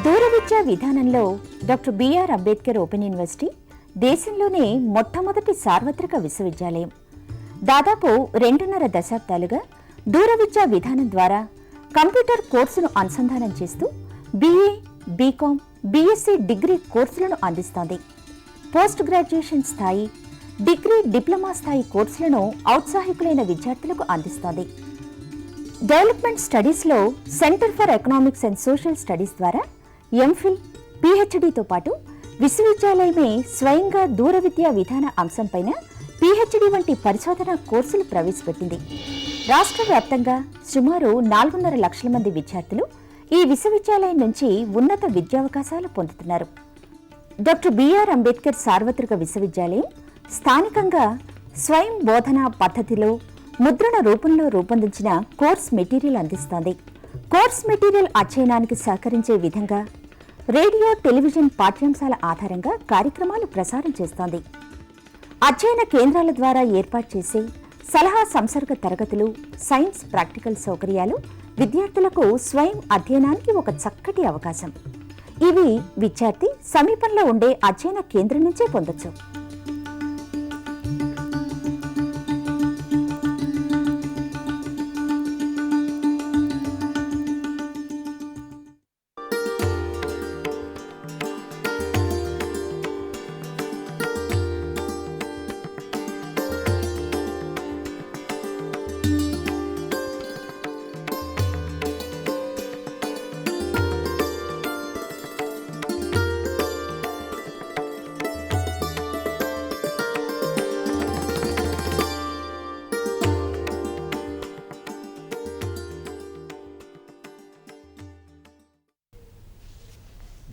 దూర విద్యా విధానంలో doctor B R Ambedkar open university దేశంలోనే మొట్టమొదటి సార్వత్రిక విశ్వవిద్యాలయం. దాదాపు 2.5 దశాబ్దాలుగా దూర విద్యా విధానం ద్వారా కంప్యూటర్ కోర్సును అనుసంధానం చేస్తూ BA, BCom, BSc డిగ్రీ కోర్సులను అందిస్తోంది. పోస్ట్ గ్రాడ్యుయేషన్ స్థాయి, డిగ్రీ, డిప్లొమా స్థాయి కోర్సులను ఔత్సాహికులైన విద్యార్థులకు అందిస్తోంది. డెవలప్మెంట్ స్టడీస్లో centre for economics and social studies ద్వారా ఎంఫిల్, PhDతో పాటు విశ్వవిద్యాలయమే స్వయంగా దూర విద్యా విధాన అంశంపైన PhD వంటి పరిశోధనా కోర్సులు ప్రవేశపెట్టింది. రాష్ట్ర వ్యాప్తంగా సుమారు 4.5 లక్షల మంది విద్యార్థులు ఈ విశ్వవిద్యాలయం నుంచి ఉన్నత విద్యావకాశాలు పొందుతున్నారు. డాక్టర్ బిఆర్ అంబేద్కర్ సార్వత్రిక విశ్వవిద్యాలయం స్థానికంగా స్వయం బోధనా పద్ధతిలో ముద్రణ రూపంలో రూపొందించిన కోర్స్ మెటీరియల్ అందిస్తోంది. కోర్స్ మెటీరియల్ అధ్యయనానికి సహకరించే విధంగా రేడియో, టెలివిజన్ పాఠ్యాంశాల ఆధారంగా కార్యక్రమాలు ప్రసారం చేస్తోంది. అధ్యయన కేంద్రాల ద్వారా ఏర్పాటు చేసే సలహా సంసర్గ తరగతులు, సైన్స్ ప్రాక్టికల్ సౌకర్యాలు విద్యార్థులకు స్వయం అధ్యయనానికి ఒక చక్కటి అవకాశం. ఇవి విద్యార్థి సమీపంలో ఉండే అధ్యయన కేంద్రం నుంచే పొందొచ్చు.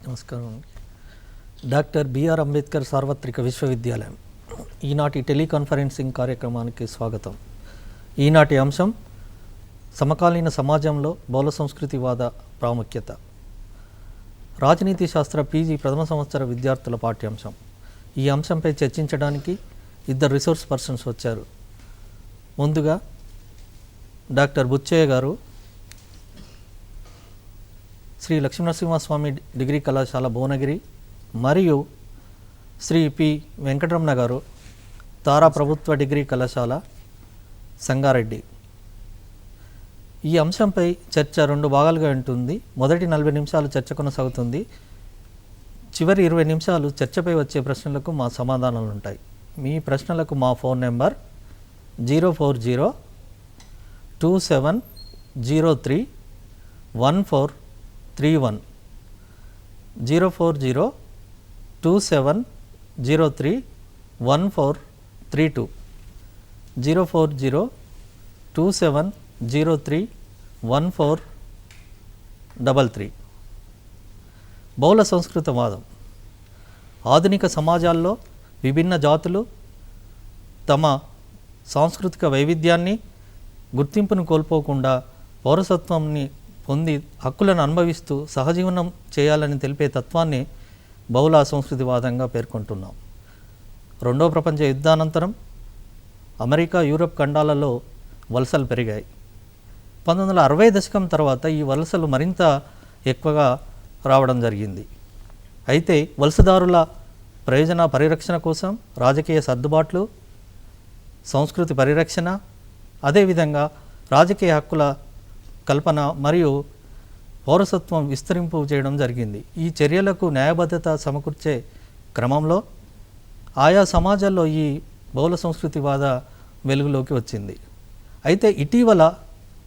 నమస్కారం. డాక్టర్ బిఆర్ అంబేద్కర్ సార్వత్రిక విశ్వవిద్యాలయం ఈనాటి టెలికాన్ఫరెన్సింగ్ కార్యక్రమానికి స్వాగతం. ఈనాటి అంశం సమకాలీన సమాజంలో బౌల సంస్కృతివాద ప్రాముఖ్యత. రాజనీతి శాస్త్ర PG ప్రథమ సంవత్సర విద్యార్థుల పాఠ్యాంశం. ఈ అంశంపై చర్చించడానికి 2 రిసోర్స్ పర్సన్స్ వచ్చారు. ముందుగా డాక్టర్ బుచ్చయ్య గారు శ్రీ లక్ష్మీనరసింహస్వామి డిగ్రీ కళాశాల భువనగిరి మరియు శ్రీ పి వెంకటరమణ గారు తారా ప్రభుత్వ డిగ్రీ కళాశాల సంగారెడ్డి. ఈ అంశంపై చర్చ 2 భాగాలుగా ఉంటుంది. మొదటి 40 నిమిషాలు చర్చ కొనసాగుతుంది. చివరి 20 నిమిషాలు చర్చపై వచ్చే ప్రశ్నలకు మా సమాధానాలు ఉంటాయి. మీ ప్రశ్నలకు మా ఫోన్ నెంబర్ 04027031431 04027031432 04027031433. బౌల సంస్కృతవాదం. ఆధునిక సమాజాల్లో విభిన్న జాతులు తమ సాంస్కృతిక వైవిధ్యాన్ని, గుర్తింపును కోల్పోకుండా పౌరసత్వాన్ని పొంది హక్కులను అనుభవిస్తూ సహజీవనం చేయాలని తెలిపే తత్వాన్ని బహుళ సంస్కృతివాదంగా పేర్కొంటున్నాం. 2వ ప్రపంచ యుద్ధానంతరం అమెరికా, యూరప్ ఖండాలలో వలసలు పెరిగాయి. 1960 దశకం తర్వాత ఈ వలసలు మరింత ఎక్కువగా రావడం జరిగింది. అయితే వలసదారుల ప్రయోజన పరిరక్షణ కోసం రాజకీయ సర్దుబాట్లు, సంస్కృతి పరిరక్షణ, అదేవిధంగా రాజకీయ హక్కుల కల్పన మరియు పౌరసత్వం విస్తరింపు చేయడం జరిగింది. ఈ చర్యలకు న్యాయబద్ధత సమకూర్చే క్రమంలో ఆయా సమాజాల్లో ఈ బౌల సంస్కృతివాద వెలుగులోకి వచ్చింది. అయితే ఇటీవల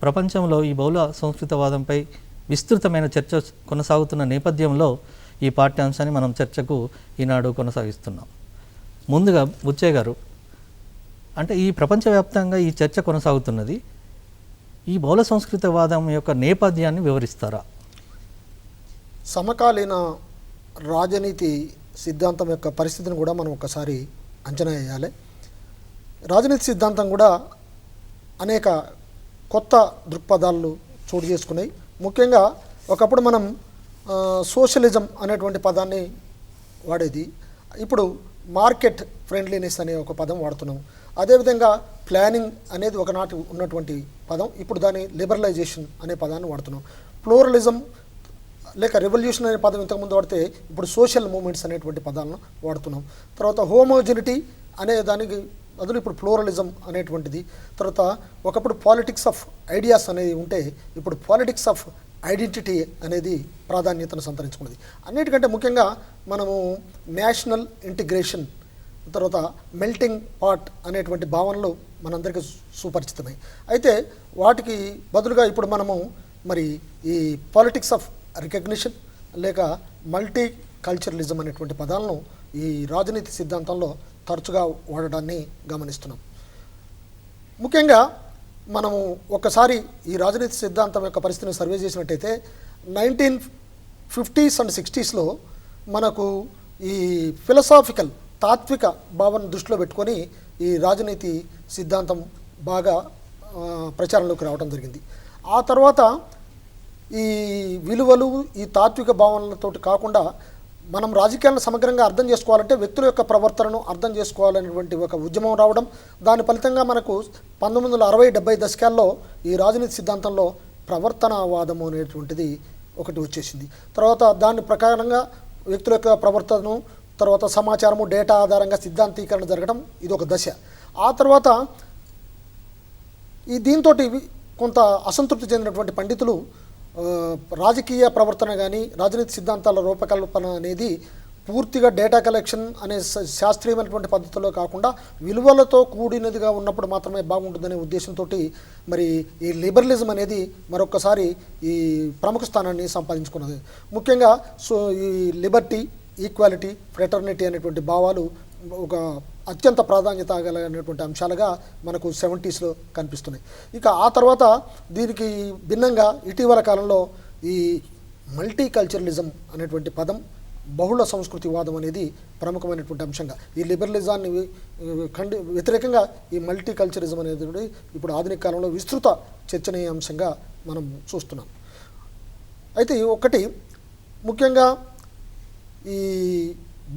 ప్రపంచంలో ఈ బౌల సంస్కృతివాదంపై విస్తృతమైన చర్చ కొనసాగుతున్న నేపథ్యంలో ఈ పాఠ్యాంశాన్ని మనం చర్చకు ఈనాడు కొనసాగిస్తున్నాం. ముందుగా బుచ్చయ్య గారు, అంటే ఈ ప్రపంచవ్యాప్తంగా ఈ చర్చ కొనసాగుతున్నది, ఈ బౌల సంస్కృతివాదం యొక్క నేపథ్యాన్ని వివరిస్తారా? సమకాలీన రాజనీతి సిద్ధాంతం యొక్క పరిస్థితిని కూడా మనం ఒకసారి అంచనా వేయాలి. రాజనీతి సిద్ధాంతం కూడా అనేక కొత్త దృక్పథాలు చోటు చేసుకున్నాయి. ముఖ్యంగా ఒకప్పుడు మనం సోషలిజం అనేటువంటి పదాన్ని వాడేది, ఇప్పుడు మార్కెట్ ఫ్రెండ్లీనెస్ అనే ఒక పదం వాడుతున్నాం. అదేవిధంగా ప్లానింగ్ అనేది ఒకనాటి ఉన్నటువంటి పదం, ఇప్పుడు దాని లిబరలైజేషన్ అనే పదాన్ని వాడుతున్నాం. ప్లూరలిజం లేక రెవల్యూషన్ అనే పదం ఇంతకుముందు వాడితే ఇప్పుడు సోషల్ మూమెంట్స్ అనేటువంటి పదాలను వాడుతున్నాం. తర్వాత హోమోజినిటీ అనే దానికి బదులు ఇప్పుడు ప్లూరలిజం అనేటువంటిది. తర్వాత ఒకప్పుడు పాలిటిక్స్ ఆఫ్ ఐడియాస్ అనేది ఉంటే ఇప్పుడు పాలిటిక్స్ ఆఫ్ ఐడెంటిటీ అనేది ప్రాధాన్యతను సంతరించుకున్నది. అన్నిటికంటే ముఖ్యంగా మనము నేషనల్ ఇంటిగ్రేషన్, తర్వాత మెల్టింగ్ పాట్ అనేటువంటి భావనలు మనందరికీ సుపరిచితమై, అయితే వాటికి బదులుగా ఇప్పుడు మనము మరి ఈ పాలిటిక్స్ ఆఫ్ రికగ్నిషన్ లేక మల్టీ కల్చరలిజం అనేటువంటి పదాలను ఈ రాజనీతి సిద్ధాంతంలో తరచుగా వాడడాన్ని గమనిస్తున్నాం. ముఖ్యంగా మనము ఒక్కసారి ఈ రాజనీతి సిద్ధాంతం యొక్క పరిస్థితిని సర్వే చేసినట్టయితే 1950s అండ్ 60sలో మనకు ఈ ఫిలసాఫికల్ తాత్విక భావన దృష్టిలో పెట్టుకొని ఈ రాజనీతి సిద్ధాంతం బాగా ప్రచారంలోకి రావడం జరిగింది. ఆ తర్వాత ఈ విలువలు ఈ తాత్విక భావనలతోటి కాకుండా మనం రాజకీయాలను సమగ్రంగా అర్థం చేసుకోవాలంటే వ్యక్తుల యొక్క ప్రవర్తనను అర్థం చేసుకోవాలనేటువంటి ఒక ఉద్యమం రావడం, దాని ఫలితంగా మనకు 1960-70 దశకాల్లో ఈ రాజనీతి సిద్ధాంతంలో ప్రవర్తనవాదము అనేటువంటిది ఒకటి వచ్చేసింది. తర్వాత దాని ప్రకారంగా వ్యక్తుల యొక్క ప్రవర్తనను, తర్వాత సమాచారము, డేటా ఆధారంగా సిద్ధాంతీకరణ జరగడం ఇది ఒక దశ. ఆ తర్వాత ఈ దీంతో కొంత అసంతృప్తి చెందినటువంటి పండితులు రాజకీయ ప్రవర్తన కానీ రాజనీతి సిద్ధాంతాల రూపకల్పన అనేది పూర్తిగా డేటా కలెక్షన్ అనే శాస్త్రీయమైనటువంటి పద్ధతిలో కాకుండా విలువలతో కూడినదిగా ఉన్నప్పుడు మాత్రమే బాగుంటుందనే ఉద్దేశంతో మరి ఈ లిబరలిజం అనేది మరొకసారి ఈ ప్రముఖ స్థానాన్ని సంపాదించుకున్నది. ముఖ్యంగా ఈ లిబర్టీ, ఈక్వాలిటీ, ఫ్రెటర్నిటీ అనేటువంటి భావాలు ఒక అత్యంత ప్రాధాన్యత కలిగినటువంటి అంశాలుగా మనకు 70sలో కనిపిస్తున్నాయి. ఇక ఆ తర్వాత దీనికి భిన్నంగా ఇటీవల కాలంలో ఈ మల్టీ కల్చరలిజం అనేటువంటి పదం, బహుళ సంస్కృతివాదం అనేది ప్రముఖమైనటువంటి అంశంగా ఈ లిబరలిజాన్ని వ్యతిరేకంగా ఈ మల్టీ కల్చరిజం అనేది ఇప్పుడు ఆధునిక కాలంలో విస్తృత చర్చనీయాంశంగా మనం చూస్తున్నాం. అయితే ఒకటి ముఖ్యంగా ఈ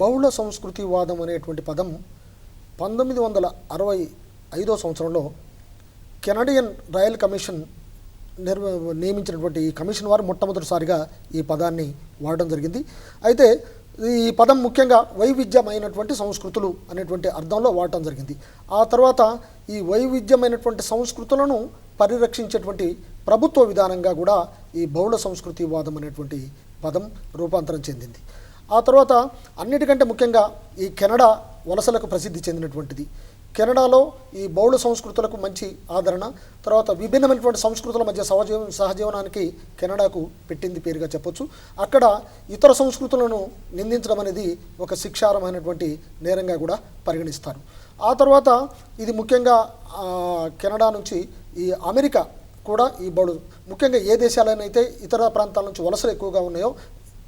బహుళ సంస్కృతివాదం అనేటువంటి పదం 1965వ సంవత్సరంలో కెనడియన్ రాయల్ కమిషన్ నియమించినటువంటి ఈ కమిషన్ వారు మొట్టమొదటిసారిగా ఈ పదాన్ని వాడడం జరిగింది. అయితే ఈ పదం ముఖ్యంగా వైవిధ్యమైనటువంటి సంస్కృతులు అనేటువంటి అర్థంలో వాడటం జరిగింది. ఆ తర్వాత ఈ వైవిధ్యమైనటువంటి సంస్కృతులను పరిరక్షించేటువంటి ప్రభుత్వ విధానంగా కూడా ఈ బహుళ సంస్కృతివాదం అనేటువంటి పదం రూపాంతరం చెందింది. ఆ తర్వాత అన్నిటికంటే ముఖ్యంగా ఈ కెనడా వలసలకు ప్రసిద్ధి చెందినటువంటిది. కెనడాలో ఈ బహుళ సంస్కృతులకు మంచి ఆదరణ, తర్వాత విభిన్నమైనటువంటి సంస్కృతుల మధ్య సహజీవనానికి కెనడాకు పెట్టింది పేరుగా చెప్పొచ్చు. అక్కడ ఇతర సంస్కృతులను నిందించడం అనేది ఒక శిక్షార్హమైనటువంటి నేరంగా కూడా పరిగణిస్తారు. ఆ తర్వాత ఇది ముఖ్యంగా కెనడా నుంచి ఈ అమెరికా కూడా ఈ బహుళ ముఖ్యంగా ఏ దేశాలైనైతే ఇతర ప్రాంతాల నుంచి వలసలు ఎక్కువగా ఉన్నాయో,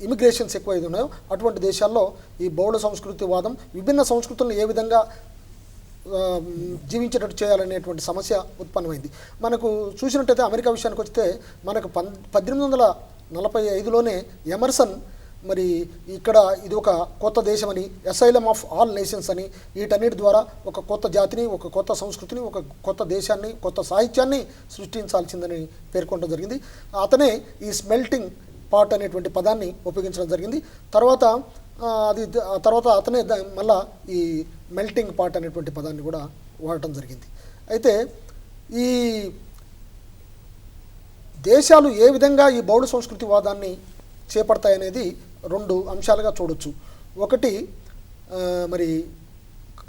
ఇమిగ్రేషన్స్ ఎక్కువ ఇది ఉన్నాయో అటువంటి దేశాల్లో ఈ బహుళ సంస్కృతివాదం విభిన్న సంస్కృతులను ఏ విధంగా జీవించేటట్టు చేయాలనేటువంటి సమస్య ఉత్పన్నమైంది. మనకు చూసినట్టయితే అమెరికా విషయానికి వస్తే మనకు 1845లోనే ఎమర్సన్ మరి ఇక్కడ ఇది ఒక కొత్త దేశమని, అసైలమ్ ఆఫ్ ఆల్ నేషన్స్ అని, వీటన్నిటి ద్వారా ఒక కొత్త జాతిని, ఒక కొత్త సంస్కృతిని, ఒక కొత్త దేశాన్ని, కొత్త సాహిత్యాన్ని సృష్టించాల్సిందని పేర్కొనడం జరిగింది. అతనే ఈ స్మెల్టింగ్ పాట్ అనేటువంటి పదాన్ని ఉపయోగించడం జరిగింది. తర్వాత అతనే మళ్ళా ఈ మెల్టింగ్ పాట్ అనేటువంటి పదాన్ని కూడా వాడటం జరిగింది. అయితే ఈ దేశాలు ఏ విధంగా ఈ బహుళ సంస్కృతివాదాన్ని చేపడతాయనేది రెండు అంశాలుగా చూడొచ్చు. ఒకటి మరి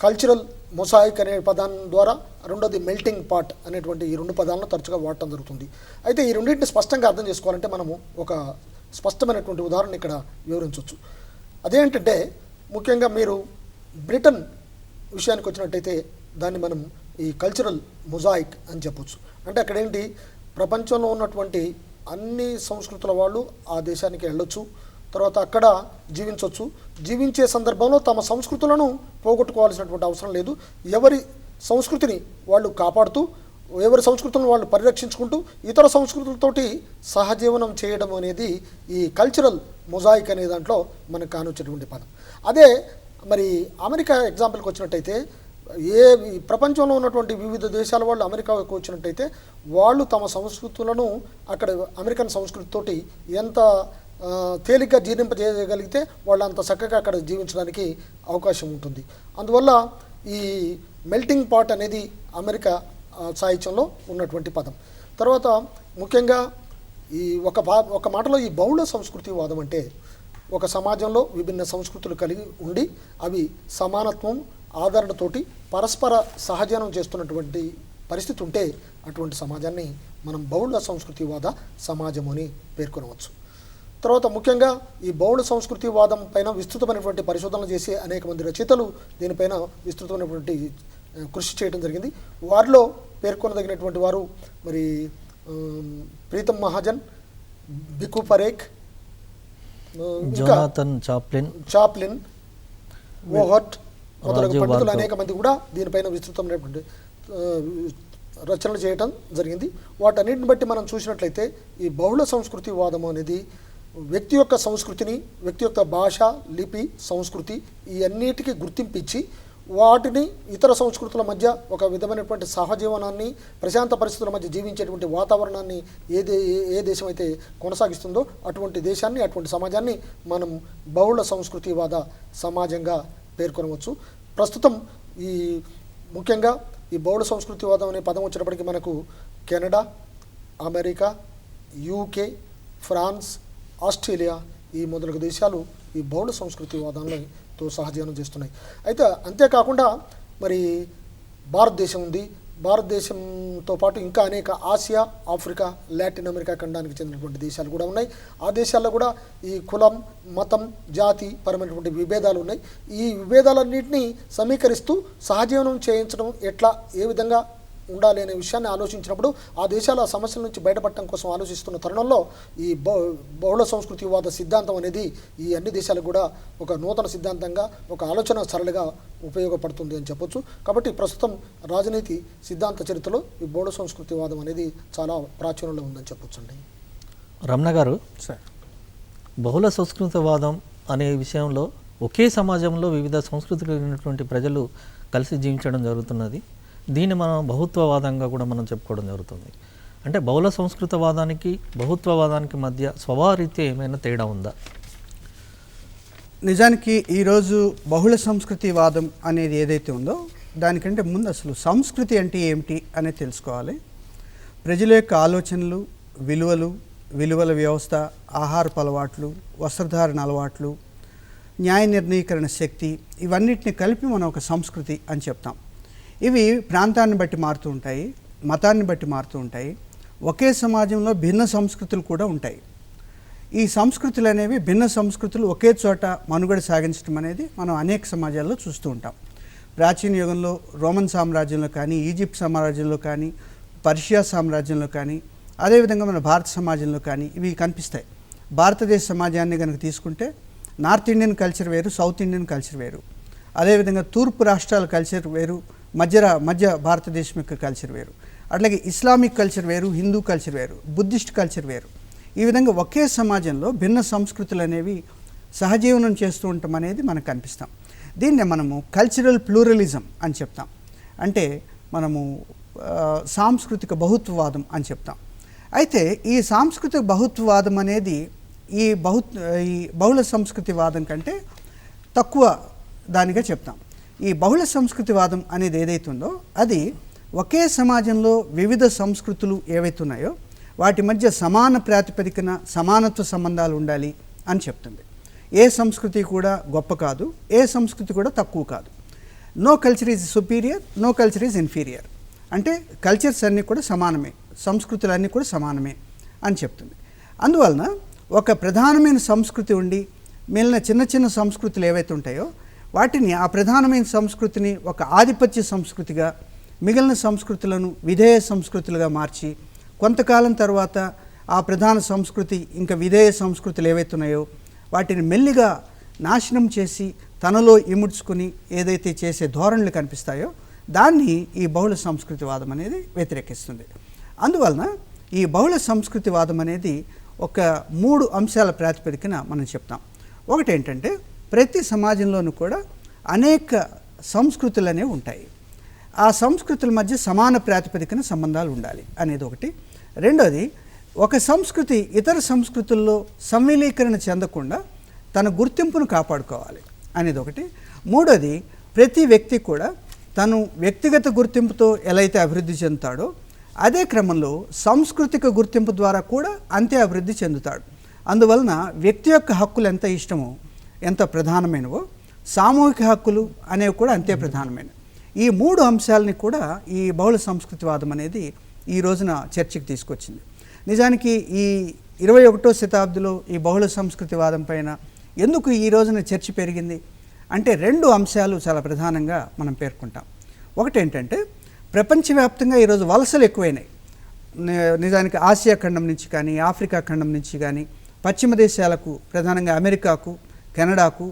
కల్చరల్ మొసాయిక్ అనే పదాన్ని ద్వారా, రెండోది మెల్టింగ్ పాట్ అనేటువంటి ఈ రెండు పదాలను తరచుగా వాడటం జరుగుతుంది. అయితే ఈ రెండింటిని స్పష్టంగా అర్థం చేసుకోవాలంటే మనము ఒక స్పష్టమైనటువంటి ఉదాహరణ ఇక్కడ వివరించవచ్చు. అదేంటంటే ముఖ్యంగా మీరు బ్రిటన్ విషయానికి వచ్చినట్టయితే దాన్ని మనం ఈ కల్చరల్ మొజాయిక్ అని చెప్పొచ్చు. అంటే అక్కడేంటి, ప్రపంచంలో ఉన్నటువంటి అన్ని సంస్కృతుల వాళ్ళు ఆ దేశానికి వెళ్ళొచ్చు, తర్వాత అక్కడ జీవించవచ్చు. జీవించే సందర్భంలో తమ సంస్కృతులను పోగొట్టుకోవాల్సినటువంటి అవసరం లేదు. ఎవరి సంస్కృతిని వాళ్ళు కాపాడుతూ, ఎవరి సంస్కృతులను వాళ్ళు పరిరక్షించుకుంటూ ఇతర సంస్కృతులతోటి సహజీవనం చేయడం అనేది ఈ కల్చరల్ మొజాయిక్ అనే దాంట్లో మనకు కానొచ్చేటువంటి పదం. అదే మరి అమెరికా ఎగ్జాంపుల్కి వచ్చినట్టయితే, ప్రపంచంలో ఉన్నటువంటి వివిధ దేశాల వాళ్ళు అమెరికాకు వచ్చినట్టయితే వాళ్ళు తమ సంస్కృతులను అక్కడ అమెరికన్ సంస్కృతితోటి ఎంత తేలిగ్గా జీర్ణింపజేయగలిగితే వాళ్ళు అంత చక్కగా అక్కడ జీవించడానికి అవకాశం ఉంటుంది. అందువల్ల ఈ మెల్టింగ్ పాట్ అనేది అమెరికా సాహిత్యంలో ఉన్నటువంటి పదం. తర్వాత ముఖ్యంగా ఈ ఒక మాటలో ఈ బహుళ సంస్కృతివాదం అంటే ఒక సమాజంలో విభిన్న సంస్కృతులు కలిగి ఉండి అవి సమానత్వం ఆదరణతోటి పరస్పర సహజీవనం చేస్తున్నటువంటి పరిస్థితి ఉంటే అటువంటి సమాజాన్ని మనం బహుళ సంస్కృతివాద సమాజం అని పేర్కొనవచ్చు. తర్వాత ముఖ్యంగా ఈ బహుళ సంస్కృతివాదం పైన విస్తృతమైనటువంటి పరిశోధనలు చేసి అనేక మంది రచయితలు దీనిపైన విస్తృతమైనటువంటి కృషి చేయడం జరిగింది. వారిలో పేర్కొనదగినటువంటి వారు మరి ప్రీతం మహాజన్, బికు పరేఖ్, జోనాథన్ చాప్లిన్, ఓహర్ట్ మొదలగు పండితులు అనేక మంది కూడా దీనిపైన విస్తృతమైనటువంటి రచనలు చేయటం జరిగింది. వాటన్నిటిని బట్టి మనం చూసినట్లయితే ఈ బహుళ సంస్కృతివాదం అనేది వ్యక్తి యొక్క సంస్కృతిని, వ్యక్తి యొక్క భాష, లిపి, సంస్కృతి ఈ అన్నిటికీ గుర్తింపిచ్చి వాటిని ఇతర సంస్కృతుల మధ్య ఒక విధమైనటువంటి సహజీవనాన్ని, ప్రశాంత పరిస్థితుల మధ్య జీవించేటువంటి వాతావరణాన్ని ఏ దేశం అయితే కొనసాగిస్తుందో అటువంటి దేశాన్ని, అటువంటి సమాజాన్ని మనం బహుళ సంస్కృతివాద సమాజంగా పేర్కొనవచ్చు. ప్రస్తుతం ఈ ముఖ్యంగా ఈ బహుళ సంస్కృతివాదం అనే పదం వచ్చినప్పటికీ మనకు Canada, America, UK, France, Australia ఈ మొదలగు దేశాలు ఈ బహుళ సంస్కృతివాదంతో సహజీవనం చేస్తున్నాయి. అయితే అంతేకాకుండా మరి భారతదేశం ఉంది. భారతదేశంతో పాటు ఇంకా అనేక ఆసియా, ఆఫ్రికా, లాటిన్ అమెరికా ఖండానికి చెందినటువంటి దేశాలు కూడా ఉన్నాయి. ఆ దేశాల్లో కూడా ఈ కులం, మతం, జాతి పరమైనటువంటి విభేదాలు ఉన్నాయి. ఈ విభేదాలన్నింటినీ సమీకరిస్తూ సహజీవనం చేయించడం ఎట్లా, ఏ విధంగా ఉండాలి అనే విషయాన్ని ఆలోచించినప్పుడు ఆ దేశాల సమస్యల నుంచి బయటపడటం కోసం ఆలోచిస్తున్న తరుణంలో ఈ బహుళ సంస్కృతివాద సిద్ధాంతం అనేది ఈ అన్ని దేశాలకు కూడా ఒక నూతన సిద్ధాంతంగా, ఒక ఆలోచన సరళిగా ఉపయోగపడుతుంది అని చెప్పొచ్చు. కాబట్టి ప్రస్తుతం రాజనీతి సిద్ధాంత చరిత్రలో ఈ బహుళ సంస్కృతివాదం అనేది చాలా ప్రాచుర్యంలో ఉందని చెప్పొచ్చు అండి. రమణ గారు, బహుళ సంస్కృతివాదం అనే విషయంలో ఒకే సమాజంలో వివిధ సంస్కృతులు కలిగినటువంటి ప్రజలు కలిసి జీవించడం జరుగుతున్నది. దీన్ని మనం బహుత్వవాదంగా కూడా మనం చెప్పుకోవడం జరుగుతుంది. అంటే బహుళ సంస్కృతవాదానికి బహుత్వవాదానికి మధ్య స్వభావరీత్యా ఏమైనా తేడా ఉందా? నిజానికి ఈరోజు బహుళ సంస్కృతివాదం అనేది ఏదైతే ఉందో దానికంటే ముందు అసలు సంస్కృతి అంటే ఏమిటి అనేది తెలుసుకోవాలి. ప్రజల యొక్క ఆలోచనలు, విలువల వ్యవస్థ, ఆహారపు అలవాట్లు, వస్త్రధారణ అలవాట్లు, న్యాయ నిర్ణయీకరణ శక్తి ఇవన్నిటిని కలిపి మనం ఒక సంస్కృతి అని చెప్తాం. ఇవి ప్రాంతాన్ని బట్టి మారుతూ ఉంటాయి, మతాన్ని బట్టి మారుతూ ఉంటాయి. ఒకే సమాజంలో భిన్న సంస్కృతులు కూడా ఉంటాయి. ఈ సంస్కృతులు అనేవి, భిన్న సంస్కృతులు ఒకే చోట మనుగడ సాగించడం అనేది మనం అనేక సమాజాల్లో చూస్తూ ఉంటాం. ప్రాచీన యుగంలో రోమన్ సామ్రాజ్యంలో కానీ, ఈజిప్ట్ సామ్రాజ్యంలో కానీ, పర్షియా సామ్రాజ్యంలో కానీ, అదేవిధంగా మన భారత సమాజంలో కానీ ఇవి కనిపిస్తాయి. భారతదేశ సమాజాన్ని కనుక తీసుకుంటే నార్త్ ఇండియన్ కల్చర్ వేరు, సౌత్ ఇండియన్ కల్చర్ వేరు. అదేవిధంగా తూర్పు రాష్ట్రాల కల్చర్ వేరు, మధ్య భారతదేశం యొక్క కల్చర్ వేరు. అట్లాగే ఇస్లామిక్ కల్చర్ వేరు, హిందూ కల్చర్ వేరు, బుద్ధిస్ట్ కల్చర్ వేరు. ఈ విధంగా ఒకే సమాజంలో భిన్న సంస్కృతులు అనేవి సహజీవనం చేస్తూ ఉండటం అనేది మనకు కనిపిస్తాం. దీన్నే మనము కల్చరల్ ప్లూరలిజం అని చెప్తాం. అంటే మనము సాంస్కృతిక బహుత్వవాదం అని చెప్తాం. అయితే ఈ సాంస్కృతిక బహుత్వవాదం అనేది ఈ బహుళ సంస్కృతివాదం కంటే తక్కువ దానిగా చెప్తాం. ఈ బహుళ సంస్కృతివాదం అనేది ఏదైతుందో అది ఒకే సమాజంలో వివిధ సంస్కృతులు ఏవైతున్నాయో వాటి మధ్య సమాన ప్రాతిపదికన సమానత్వ సంబంధాలు ఉండాలి అని చెప్తుంది. ఏ సంస్కృతి కూడా గొప్ప కాదు, ఏ సంస్కృతి కూడా తక్కువ కాదు. No culture is superior, no culture is inferior. అంటే కల్చర్స్ అన్నీ కూడా సమానమే, సంస్కృతులన్నీ కూడా సమానమే అని చెప్తుంది. అందువలన ఒక ప్రధానమైన సంస్కృతి ఉండి మిగిలిన చిన్న చిన్న సంస్కృతులు ఏవైతే ఉంటాయో వాటిని, ఆ ప్రధానమైన సంస్కృతిని ఒక ఆధిపత్య సంస్కృతిగా, మిగిలిన సంస్కృతులను విధేయ సంస్కృతులుగా మార్చి కొంతకాలం తర్వాత ఆ ప్రధాన సంస్కృతి ఇంకా విధేయ సంస్కృతులు ఏవైతున్నాయో వాటిని మెల్లిగా నాశనం చేసి తనలో ఇముడ్చుకుని ఏదైతే చేసే ధోరణులు కనిపిస్తాయో దాన్ని ఈ బహుళ సంస్కృతివాదం అనేది వ్యతిరేకిస్తుంది. అందువలన ఈ బహుళ సంస్కృతివాదం అనేది ఒక 3 అంశాల ప్రాతిపదికన మనం చెప్తాం. ఒకటి ఏంటంటే ప్రతి సమాజంలోనూ కూడా అనేక సంస్కృతులు అనేవి ఉంటాయి. ఆ సంస్కృతుల మధ్య సమాన ప్రాతిపదికన సంబంధాలు ఉండాలి అనేది ఒకటి. రెండోది, ఒక సంస్కృతి ఇతర సంస్కృతుల్లో సంవిలీకరణ చెందకుండా తన గుర్తింపును కాపాడుకోవాలి అనేది ఒకటి. మూడోది, ప్రతి వ్యక్తి కూడా తను వ్యక్తిగత గుర్తింపుతో ఎలా అయితే అభివృద్ధి చెందుతాడో అదే క్రమంలో సాంస్కృతిక గుర్తింపు ద్వారా కూడా అంతే అభివృద్ధి చెందుతాడు. అందువలన వ్యక్తి యొక్క హక్కులు ఎంత ఇష్టమో, ఎంత ప్రధానమైనవో, సామూహిక హక్కులు అనేవి కూడా అంతే ప్రధానమైనవి. ఈ 3 అంశాలని కూడా ఈ బహుళ సంస్కృతివాదం అనేది ఈ రోజున చర్చకు తీసుకొచ్చింది. నిజానికి ఈ 21వ శతాబ్దిలో ఈ బహుళ సంస్కృతివాదం పైన ఎందుకు ఈ రోజున చర్చ పెరిగింది అంటే 2 అంశాలు చాలా ప్రధానంగా మనం పేర్కొంటాం. ఒకటి ఏంటంటే, ప్రపంచవ్యాప్తంగా ఈరోజు వలసలు ఎక్కువైనాయి. నిజానికి ఆసియా ఖండం నుంచి కానీ, ఆఫ్రికా ఖండం నుంచి కానీ, పశ్చిమ దేశాలకు, ప్రధానంగా అమెరికాకు, కెనడాకు,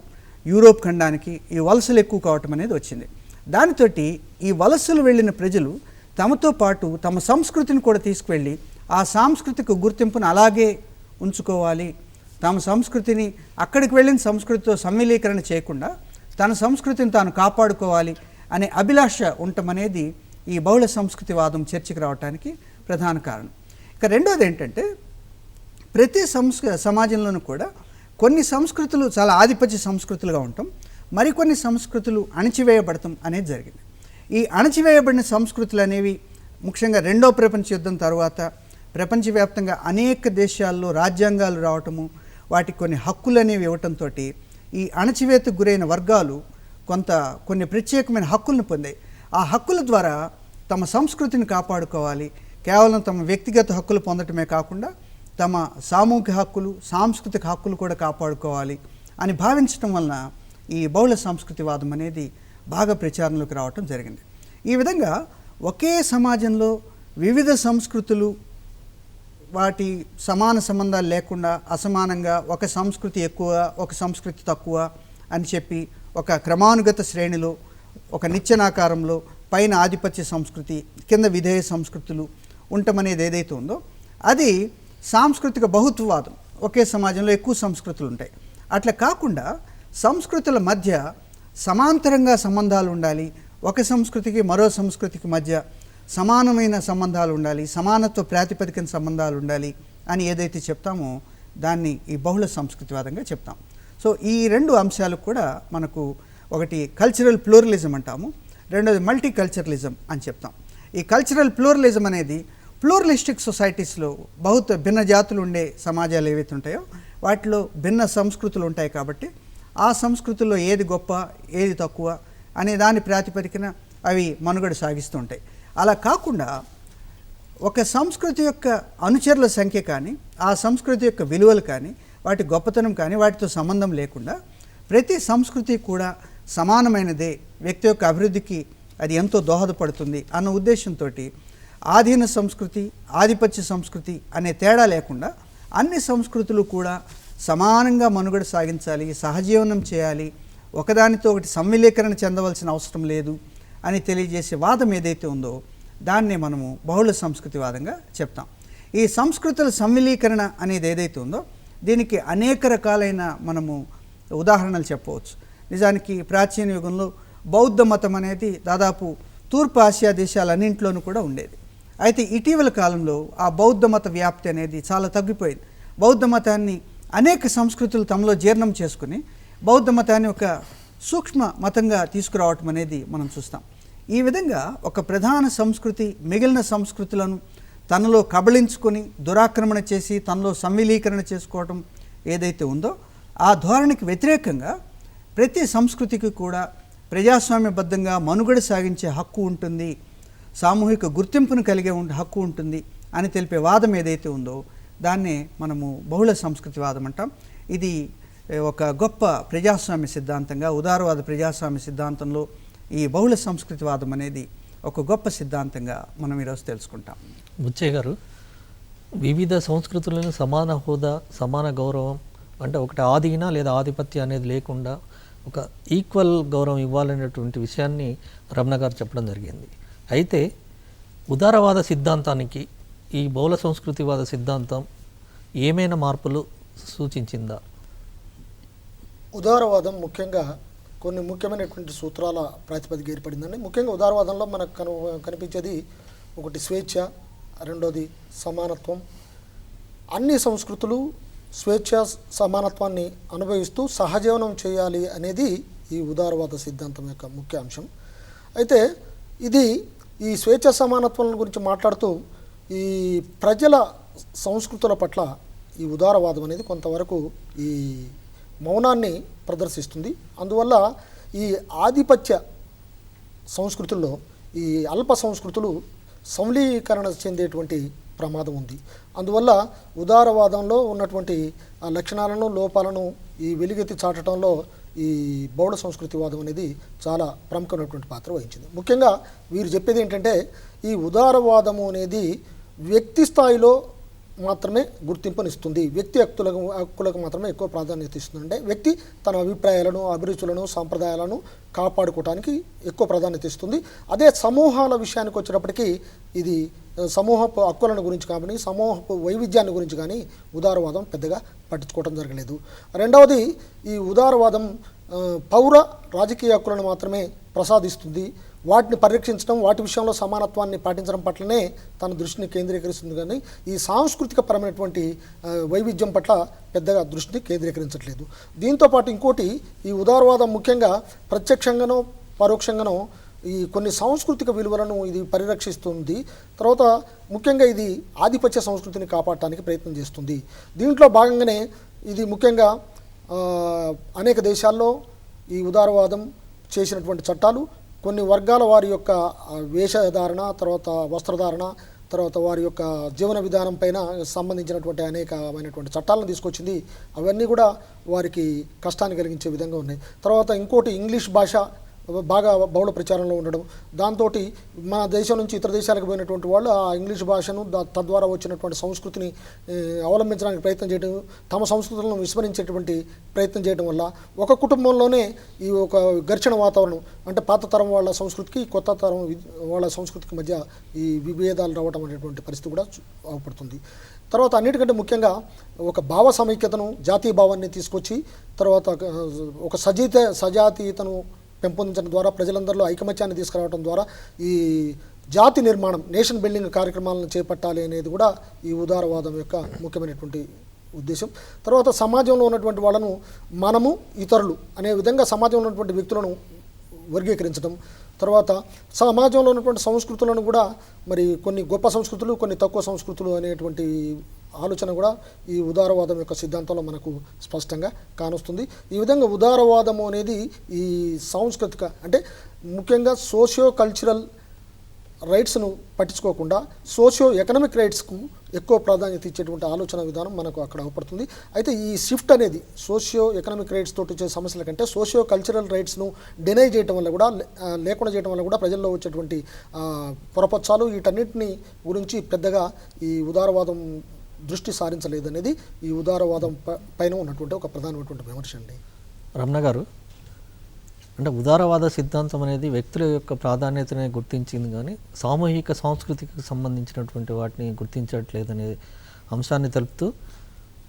యూరోప్ ఖండానికి ఈ వలసలు ఎక్కువ కావటం అనేది వచ్చింది. దానితోటి ఈ వలసలు వెళ్ళిన ప్రజలు తమతో పాటు తమ సంస్కృతిని కూడా తీసుకువెళ్ళి ఆ సాంస్కృతిక గుర్తింపును అలాగే ఉంచుకోవాలి, తమ సంస్కృతిని అక్కడికి వెళ్ళిన సంస్కృతితో సమ్మిళీకరణ చేయకుండా తన సంస్కృతిని తాను కాపాడుకోవాలి అనే అభిలాష ఉండటం అనేది ఈ బహుళ సంస్కృతివాదం చర్చకు రావడానికి ప్రధాన కారణం. ఇక రెండోది ఏంటంటే, ప్రతి సమాజంలోనూ కూడా కొన్ని సంస్కృతులు చాలా ఆధిపత్య సంస్కృతులుగా ఉండటం, మరికొన్ని సంస్కృతులు అణచివేయబడటం అనేది జరిగింది. ఈ అణచివేయబడిన సంస్కృతులు అనేవి ముఖ్యంగా 2వ ప్రపంచ యుద్ధం తర్వాత ప్రపంచవ్యాప్తంగా అనేక దేశాల్లో రాజ్యాంగాలు రావటము, వాటికి కొన్ని హక్కులు అనేవి ఇవ్వటంతో ఈ అణచివేతకు గురైన వర్గాలు కొన్ని ప్రత్యేకమైన హక్కులను పొందాయి. ఆ హక్కుల ద్వారా తమ సంస్కృతిని కాపాడుకోవాలి, కేవలం తమ వ్యక్తిగత హక్కులు పొందటమే కాకుండా తమ సామూహిక హక్కులు, సాంస్కృతిక హక్కులు కూడా కాపాడుకోవాలి అని భావించటం వలన ఈ బహుళ సంస్కృతివాదం అనేది బాగా ప్రచారంలోకి రావటం జరిగింది. ఈ విధంగా ఒకే సమాజంలో వివిధ సంస్కృతులు వాటి సమాన సంబంధాలు లేకుండా అసమానంగా ఒక సంస్కృతి ఎక్కువ, ఒక సంస్కృతి తక్కువ అని చెప్పి ఒక క్రమానుగత శ్రేణిలో, ఒక నిచ్చెనాకారంలో పైన ఆధిపత్య సంస్కృతి, కింద విధేయ సంస్కృతులు ఉండటం అనేది ఏదైతే ఉందో అది సాంస్కృతిక బహుత్వవాదం. ఒకే సమాజంలో ఎక్కువ సంస్కృతులు ఉంటాయి. అట్లా కాకుండా సంస్కృతుల మధ్య సమాంతరంగా సంబంధాలు ఉండాలి, ఒక సంస్కృతికి మరో సంస్కృతికి మధ్య సమానమైన సంబంధాలు ఉండాలి, సమానత్వ ప్రాతిపదికన సంబంధాలు ఉండాలి అని ఏదైతే చెప్తామో దాన్ని ఈ బహుళ సంస్కృతివాదంగా చెప్తాం. సో ఈ 2 అంశాలు కూడా మనకు, ఒకటి కల్చరల్ ప్లూరలిజం అంటాము, రెండోది మల్టీ కల్చరలిజం అని చెప్తాం. ఈ కల్చరల్ ప్లూరలిజం అనేది ప్లూరలిస్టిక్ సొసైటీస్లో భిన్న జాతులు ఉండే సమాజాలు ఏవైతే ఉంటాయో వాటిలో భిన్న సంస్కృతులు ఉంటాయి కాబట్టి ఆ సంస్కృతుల్లో ఏది గొప్ప, ఏది తక్కువ అనే దాని ప్రాతిపదికన అవి మనుగడ సాగిస్తూ ఉంటాయి. అలా కాకుండా ఒక సంస్కృతి యొక్క అనుచరుల సంఖ్య కానీ, ఆ సంస్కృతి యొక్క విలువలు కానీ, వాటి గొప్పతనం కానీ వాటితో సంబంధం లేకుండా ప్రతి సంస్కృతి కూడా సమానమైనదే, వ్యక్తి యొక్క అభివృద్ధికి అది ఎంతో దోహదపడుతుంది అన్న ఉద్దేశంతో ఆధీన సంస్కృతి, ఆధిపత్య సంస్కృతి అనే తేడా లేకుండా అన్ని సంస్కృతులు కూడా సమానంగా మనుగడ సాగించాలి, సహజీవనం చేయాలి, ఒకదానితో ఒకటి సమ్మిళీకరణ చెందవలసిన అవసరం లేదు అని తెలియజేసే వాదం ఏదైతే ఉందో దాన్నే మనము బహుళ సంస్కృతివాదంగా చెప్తాం. ఈ సంస్కృతుల సమ్మిళీకరణ అనేది ఏదైతే ఉందో దీనికి అనేక రకాలైన మనము ఉదాహరణలు చెప్పవచ్చు. నిజానికి ప్రాచీన యుగంలో బౌద్ధ మతం అనేది దాదాపు తూర్పు ఆసియా దేశాలన్నింటిలోనూ కూడా ఉండేది. అయితే ఇటీవల కాలంలో ఆ బౌద్ధ మత వ్యాప్తి అనేది చాలా తగ్గిపోయింది. బౌద్ధ మతాన్ని అనేక సంస్కృతులు తమలో జీర్ణం చేసుకుని బౌద్ధ మతాన్ని ఒక సూక్ష్మ మతంగా తీసుకురావటం అనేది మనం చూస్తాం. ఈ విధంగా ఒక ప్రధాన సంస్కృతి మిగిలిన సంస్కృతులను తనలో కబళించుకొని దురాక్రమణ చేసి తనలో సంవిలీకరణ చేసుకోవటం ఏదైతే ఉందో ఆ ధోరణికి వ్యతిరేకంగా ప్రతి సంస్కృతికి కూడా ప్రజాస్వామ్యబద్ధంగా మనుగడ సాగించే హక్కు ఉంటుంది, సామూహిక గుర్తింపును కలిగే హక్కు ఉంటుంది అని తెలిపే వాదం ఏదైతే ఉందో దాన్నే మనము బహుళ సంస్కృతివాదం అంటాం. ఇది ఒక గొప్ప ప్రజాస్వామ్య సిద్ధాంతంగా, ఉదారవాద ప్రజాస్వామ్య సిద్ధాంతంలో ఈ బహుళ సంస్కృతివాదం అనేది ఒక గొప్ప సిద్ధాంతంగా మనం ఈరోజు తెలుసుకుంటాం. బుచ్చయ్య గారు, వివిధ సంస్కృతులను సమాన హోదా, సమాన గౌరవం అంటే ఒకటి ఆధీన లేదా ఆధిపత్య అనేది లేకుండా ఒక ఈక్వల్ గౌరవం ఇవ్వాలనేటువంటి విషయాన్ని రమణ గారు చెప్పడం జరిగింది. అయితే ఉదారవాద సిద్ధాంతానికి ఈ బహుళ సంస్కృతివాద సిద్ధాంతం ఏమైనా మార్పులు సూచించిందా? ఉదారవాదం ముఖ్యంగా కొన్ని ముఖ్యమైనటువంటి సూత్రాల ప్రాతిపదిక ఏర్పడిందండి. ముఖ్యంగా ఉదారవాదంలో మనకు కనిపించేది ఒకటి స్వేచ్ఛ, రెండోది సమానత్వం, అన్ని సంస్కృతులు స్వేచ్ఛ సమానత్వాన్ని అనుభవిస్తూ సహజీవనం చేయాలి అనేది ఈ ఉదారవాద సిద్ధాంతం యొక్క ముఖ్య అంశం. అయితే ఇది ఈ స్వేచ్ఛ సమానత్వం గురించి మాట్లాడుతూ ఈ ప్రజల సంస్కృతుల పట్ల ఈ ఉదారవాదం అనేది కొంతవరకు ఈ మౌనాన్ని ప్రదర్శిస్తుంది. అందువల్ల ఈ ఆధిపత్య సంస్కృతుల్లో ఈ అల్ప సంస్కృతులు సంలీకరణ చెందేటువంటి ప్రమాదం ఉంది. అందువల్ల ఉదారవాదంలో ఉన్నటువంటి ఆ లక్షణాలను లోపాలను ఈ వెలుగెత్తి చాటడంలో ఈ బౌద్ధ సంస్కృతివాదం అనేది చాలా ప్రముఖమైనటువంటి పాత్ర వహించింది. ముఖ్యంగా వీరు చెప్పేది ఏంటంటే ఈ ఉదారవాదము అనేది వ్యక్తి స్థాయిలో మాత్రమే గుర్తింపునిస్తుంది, వ్యక్తి హక్కులకు మాత్రమే ఎక్కువ ప్రాధాన్యత ఇస్తుంది. అంటే వ్యక్తి తన అభిప్రాయాలను, అభిరుచులను, సాంప్రదాయాలను కాపాడుకోవడానికి ఎక్కువ ప్రాధాన్యత ఇస్తుంది. అదే సమూహాల విషయానికి వచ్చేటప్పటికీ ఇది సమూహపు హక్కులను గురించి కానీ, సమూహపు వైవిధ్యాన్ని గురించి కానీ ఉదారవాదం పెద్దగా పట్టించుకోవడం జరగలేదు. రెండవది, ఈ ఉదారవాదం పౌర రాజకీయ హక్కులను మాత్రమే ప్రసాదిస్తుంది. వాటిని పరిరక్షించడం, వాటి విషయంలో సమానత్వాన్ని పాటించడం పట్లనే తన దృష్టిని కేంద్రీకరిస్తుంది. కానీ ఈ సాంస్కృతిక పరమైనటువంటి వైవిధ్యం పట్ల పెద్దగా దృష్టిని కేంద్రీకరించట్లేదు. దీంతోపాటు ఇంకోటి, ఈ ఉదారవాదం ముఖ్యంగా ప్రత్యక్షంగానో పరోక్షంగానో ఈ కొన్ని సాంస్కృతిక విలువలను ఇది పరిరక్షిస్తుంది. తర్వాత ముఖ్యంగా ఇది ఆధిపత్య సంస్కృతిని కాపాడటానికి ప్రయత్నం చేస్తుంది. దీంట్లో భాగంగానే ఇది ముఖ్యంగా అనేక దేశాల్లో ఈ ఉదారవాదం చేసినటువంటి చట్టాలు కొన్ని వర్గాల వారి యొక్క వేషధారణ, తర్వాత వస్త్రధారణ, తర్వాత వారి యొక్క జీవన విధానం పైన సంబంధించినటువంటి అనేకమైనటువంటి చట్టాలను తీసుకొచ్చింది. అవన్నీ కూడా వారికి కష్టాన్ని కలిగించే విధంగా ఉన్నాయి. తర్వాత ఇంకోటి, ఇంగ్లీష్ భాష బాగా బహుళ ప్రచారంలో ఉండడం, దాంతో మన దేశం నుంచి ఇతర దేశాలకు పోయినటువంటి వాళ్ళు ఆ ఇంగ్లీష్ భాషను తద్వారా వచ్చినటువంటి సంస్కృతిని అవలంబించడానికి ప్రయత్నం చేయడం, తమ సంస్కృతులను విస్మరించేటువంటి ప్రయత్నం చేయడం వల్ల ఒక కుటుంబంలోనే ఈ ఒక ఘర్షణ వాతావరణం, అంటే పాత తరం వాళ్ళ సంస్కృతికి కొత్త తరం వాళ్ళ సంస్కృతికి మధ్య ఈ విభేదాలు రావడం అనేటువంటి పరిస్థితి కూడా అవపడుతుంది. తర్వాత అన్నిటికంటే ముఖ్యంగా ఒక భావ సమైక్యతను, జాతీయ భావాన్ని తీసుకొచ్చి తర్వాత ఒక సజాతీయతను పెంపొందించడం ద్వారా, ప్రజలందరిలో ఐకమత్యాన్ని తీసుకురావడం ద్వారా ఈ జాతి నిర్మాణం, నేషన్ బిల్డింగ్ కార్యక్రమాలను చేపట్టాలి అనేది కూడా ఈ ఉదారవాదం యొక్క ముఖ్యమైనటువంటి ఉద్దేశం. తర్వాత సమాజంలో ఉన్నటువంటి వాళ్ళను మనము, ఇతరులు అనే విధంగా సమాజంలో ఉన్నటువంటి వ్యక్తులను వర్గీకరించడం, తర్వాత సమాజంలో ఉన్నటువంటి సంస్కృతులను కూడా మరి కొన్ని గొప్ప సంస్కృతులు, కొన్ని తక్కువ సంస్కృతులు అనేటువంటి ఆలోచన కూడా ఈ ఉదారవాదం యొక్క సిద్ధాంతంలో మనకు స్పష్టంగా కానొస్తుంది. ఈ విధంగా ఉదారవాదము అనేది ఈ సాంస్కృతిక, అంటే ముఖ్యంగా సోషియో కల్చరల్ రైట్స్ను పట్టించుకోకుండా సోషియో ఎకనామిక్ రైట్స్కు ఎక్కువ ప్రాధాన్యత ఇచ్చేటువంటి ఆలోచన విధానం మనకు అక్కడ అవపడుతుంది. అయితే ఈ షిఫ్ట్ అనేది సోషియో ఎకనామిక్ రైట్స్ తోటి వచ్చే సమస్యల కంటే సోషియో కల్చరల్ రైట్స్ను డినై చేయడం వల్ల కూడా, లేకుండా చేయడం వల్ల కూడా ప్రజల్లో వచ్చేటువంటి పొరపచ్చాలు వీటన్నిటిని గురించి పెద్దగా ఈ ఉదారవాదం దృష్టి సారించలేదనేది ఈ ఉదారవాదం పైన ఉన్నటువంటి ఒక ప్రధానమైనటువంటి విమర్శ అండి. రమణ గారు, అంటే ఉదారవాద సిద్ధాంతం అనేది వ్యక్తుల యొక్క ప్రాధాన్యతనే గుర్తించింది కానీ సామూహిక సంస్కృతికి సంబంధించినటువంటి వాటిని గుర్తించట్లేదనే అంశాన్ని తెలుపుతూ,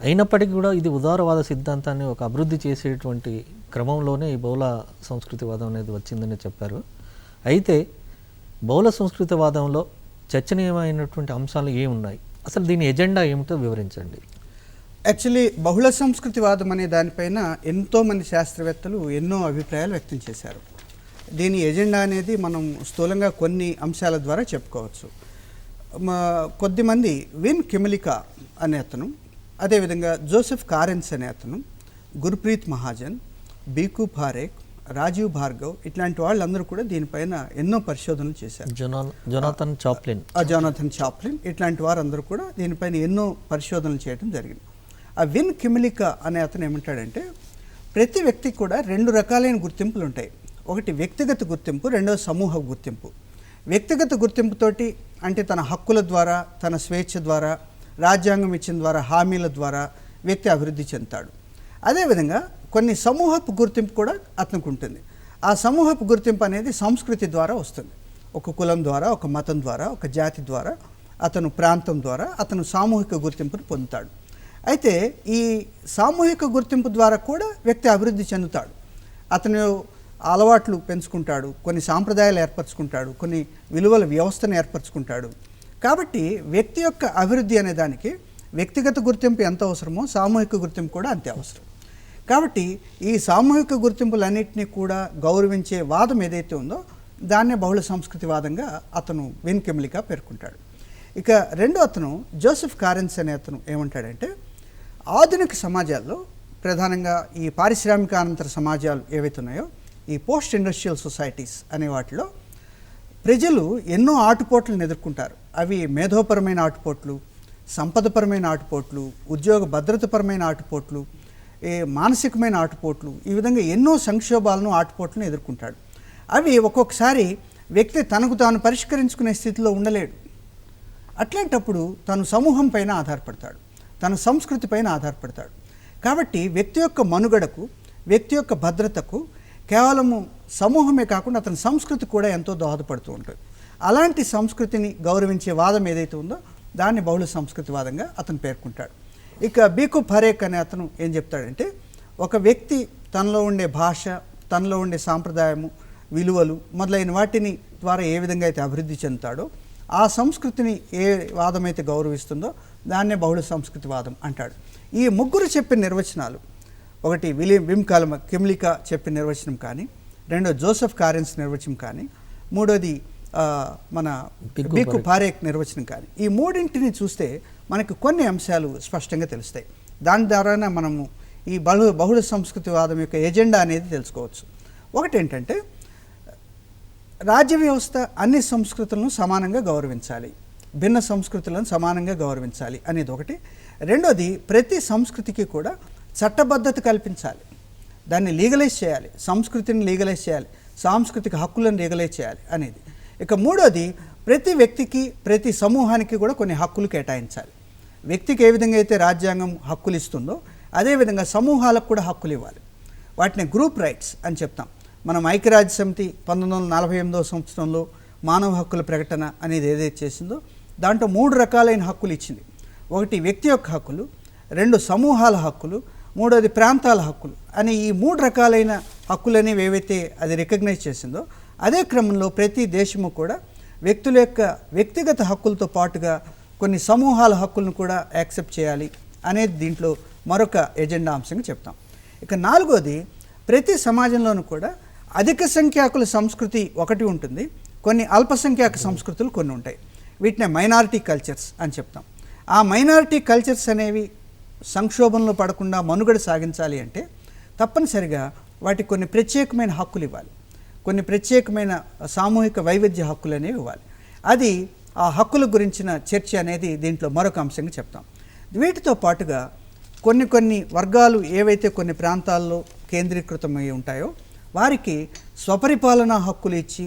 అయినప్పటికీ కూడా ఇది ఉదారవాద సిద్ధాంతాన్ని ఒక అభివృద్ధి చేసేటువంటి క్రమంలోనే ఈ బహుళ సంస్కృతివాదం అనేది వచ్చిందని చెప్పారు. అయితే బహుళ సంస్కృతివాదంలో చర్చనీయమైనటువంటి అంశాలు ఏమున్నాయి, అసలు దీని ఎజెండా ఏమిటో వివరించండి. యాక్చువల్లీ బహుళ సంస్కృతివాదం అనే దానిపైన ఎంతోమంది శాస్త్రవేత్తలు ఎన్నో అభిప్రాయాలు వ్యక్తం చేశారు. దీని ఎజెండా అనేది మనం స్థూలంగా కొన్ని అంశాల ద్వారా చెప్పుకోవచ్చు. కొద్దిమంది విన్ కిమిలికా అనే అతను, అదేవిధంగా జోసెఫ్ కారెన్స్ అనే అతను, గుర్ప్రీత్ మహాజన్, బీకు పారేక్, రాజీవ్ భార్గవ్, ఇట్లాంటి వాళ్ళందరూ కూడా దీనిపైన ఎన్నో పరిశోధనలు చేశారు. జొనాథన్ చాప్లిన్ ఇట్లాంటి వారందరూ కూడా దీనిపైన ఎన్నో పరిశోధనలు చేయడం జరిగింది. ఆ విన్ కిమిలికా అనే అతను ఏమంటాడంటే, ప్రతి వ్యక్తికి కూడా రెండు రకాలైన గుర్తింపులు ఉంటాయి. ఒకటి వ్యక్తిగత గుర్తింపు, రెండవ సమూహ గుర్తింపు. వ్యక్తిగత గుర్తింపుతోటి అంటే తన హక్కుల ద్వారా, తన స్వేచ్ఛ ద్వారా, రాజ్యాంగం ఇచ్చిన ద్వారా, హామీల ద్వారా వ్యక్తి అభివృద్ధి చెందుతాడు. అదేవిధంగా కొన్ని సమూహపు గుర్తింపు కూడా అతనికి ఉంటుంది. ఆ సమూహపు గుర్తింపు అనేది సంస్కృతి ద్వారా వస్తుంది. ఒక కులం ద్వారా, ఒక మతం ద్వారా, ఒక జాతి ద్వారా, అతను ప్రాంతం ద్వారా అతను సామూహిక గుర్తింపును పొందుతాడు. అయితే ఈ సామూహిక గుర్తింపు ద్వారా కూడా వ్యక్తి అభివృద్ధి చెందుతాడు. అతను అలవాట్లు పెంచుకుంటాడు, కొన్ని సాంప్రదాయాలు ఏర్పరచుకుంటాడు, కొన్ని విలువల వ్యవస్థను ఏర్పరచుకుంటాడు. కాబట్టి వ్యక్తి యొక్క అభివృద్ధి అనే దానికి వ్యక్తిగత గుర్తింపు ఎంత అవసరమో సామూహిక గుర్తింపు కూడా అంతే అవసరం. కాబట్టి ఈ సామూహిక గుర్తింపులన్నింటినీ కూడా గౌరవించే వాదం ఏదైతే ఉందో దాన్నే బహుళ సంస్కృతివాదంగా అతను విన్ కెమిలికా పేర్కొంటాడు. ఇక రెండో అతను జోసెఫ్ కారెన్స్ అనే అతను ఏమంటాడంటే, ఆధునిక సమాజాల్లో ప్రధానంగా ఈ పారిశ్రామికానంతర సమాజాలు ఏవైతే ఉన్నాయో ఈ పోస్ట్ ఇండస్ట్రియల్ సొసైటీస్ అనే వాటిలో ప్రజలు ఎన్నో ఆటుపోట్లను ఎదుర్కొంటారు. అవి మేధోపరమైన ఆటుపోట్లు, సంపదపరమైన ఆటుపోట్లు, ఉద్యోగ భద్రతపరమైన ఆటుపోట్లు, మానసికమైన ఆటుపోట్లు, ఈ విధంగా ఎన్నో సంక్షోభాలను ఆటుపోట్లను ఎదుర్కొంటాడు. అవి ఒక్కొక్కసారి వ్యక్తి తనకు తాను పరిష్కరించుకునే స్థితిలో ఉండలేడు. అట్లాంటప్పుడు తను సమూహం పైన ఆధారపడతాడు, తన సంస్కృతి పైన ఆధారపడతాడు. కాబట్టి వ్యక్తి యొక్క మనుగడకు, వ్యక్తి యొక్క భద్రతకు కేవలము సమూహమే కాకుండా అతని సంస్కృతి కూడా ఎంతో దోహదపడుతూ ఉంటుంది. అలాంటి సంస్కృతిని గౌరవించే వాదం ఏదైతే ఉందో దాన్ని బహుళ సంస్కృతివాదంగా అతను పేర్కొంటాడు. ఇక బీకు ఫరేక్ అనే అతను ఏం చెప్తాడంటే, ఒక వ్యక్తి తనలో ఉండే భాష, తనలో ఉండే సాంప్రదాయము, విలువలు మొదలైన వాటిని ద్వారా ఏ విధంగా అయితే అభివృద్ధి చెందుతాడో ఆ సంస్కృతిని ఏ వాదం అయితే గౌరవిస్తుందో దాన్నే బహుళ సంస్కృతివాదం అంటాడు. ఈ ముగ్గురు చెప్పిన నిర్వచనాలు, ఒకటి విమ్ కెమిలికా చెప్పిన నిర్వచనం కానీ, రెండో జోసెఫ్ కారెన్స్ నిర్వచనం కానీ, మూడోది మన బీకు ఫరేక్ నిర్వచనం కానీ, ఈ మూడింటిని చూస్తే మనకు కొన్ని అంశాలు స్పష్టంగా తెలుస్తాయి. దాని ద్వారానే మనము ఈ బహుళ సంస్కృతివాదం యొక్క ఎజెండా అనేది తెలుసుకోవచ్చు. ఒకటి ఏంటంటే, రాజ్య వ్యవస్థ అన్ని సంస్కృతులను సమానంగా గౌరవించాలి, భిన్న సంస్కృతులను సమానంగా గౌరవించాలి అనేది ఒకటి. రెండోది, ప్రతి సంస్కృతికి కూడా చట్టబద్ధత కల్పించాలి, దాన్ని లీగలైజ్ చేయాలి, సంస్కృతిని లీగలైజ్ చేయాలి, సాంస్కృతిక హక్కులను లీగలైజ్ చేయాలి అనేది. ఇక మూడోది, ప్రతి వ్యక్తికి, ప్రతి సమూహానికి కూడా కొన్ని హక్కులు కేటాయించాలి. వ్యక్తికి ఏ విధంగా అయితే రాజ్యాంగం హక్కులు ఇస్తుందో అదేవిధంగా సమూహాలకు కూడా హక్కులు ఇవ్వాలి. వాటిని గ్రూప్ రైట్స్ అని చెప్తాం. మనం ఐక్యరాజ్య సమితి 1948వ సంవత్సరంలో మానవ హక్కుల ప్రకటన అనేది ఏదైతే చేసిందో దాంట్లో 3 రకాలైన హక్కులు ఇచ్చింది. ఒకటి వ్యక్తి యొక్క హక్కులు, 2 సమూహాల హక్కులు, 3వది ప్రాంతాల హక్కులు అని ఈ 3 రకాలైన హక్కులు అనేవి ఏవైతే అది రికగ్నైజ్ చేసిందో అదే క్రమంలో ప్రతి దేశము కూడా వ్యక్తుల యొక్క వ్యక్తిగత హక్కులతో పాటుగా కొన్ని సమూహాల హక్కులను కూడా యాక్సెప్ట్ చేయాలి అనేది దీంట్లో మరొక ఎజెండా అంశంగా చెప్తాం. ఇక 4వది, ప్రతి సమాజంలోనూ కూడా అధిక సంఖ్యాకుల సంస్కృతి ఒకటి ఉంటుంది, కొన్ని అల్పసంఖ్యాక సంస్కృతులు కొన్ని ఉంటాయి. వీటిని మైనారిటీ కల్చర్స్ అని చెప్తాం. ఆ మైనారిటీ కల్చర్స్ అనేవి సంక్షోభంలో పడకుండా మనుగడ సాగించాలి అంటే తప్పనిసరిగా వాటికి కొన్ని ప్రత్యేకమైన హక్కులు ఇవ్వాలి, కొన్ని ప్రత్యేకమైన సామూహిక వైవిధ్య హక్కులు అనేవి ఇవ్వాలి. అది ఆ హక్కుల గురించిన చర్చ అనేది దీంట్లో మరొక అంశంగా చెప్తాం. వీటితో పాటుగా కొన్ని వర్గాలు ఏవైతే కొన్ని ప్రాంతాల్లో కేంద్రీకృతమై ఉంటాయో వారికి స్వపరిపాలనా హక్కులు ఇచ్చి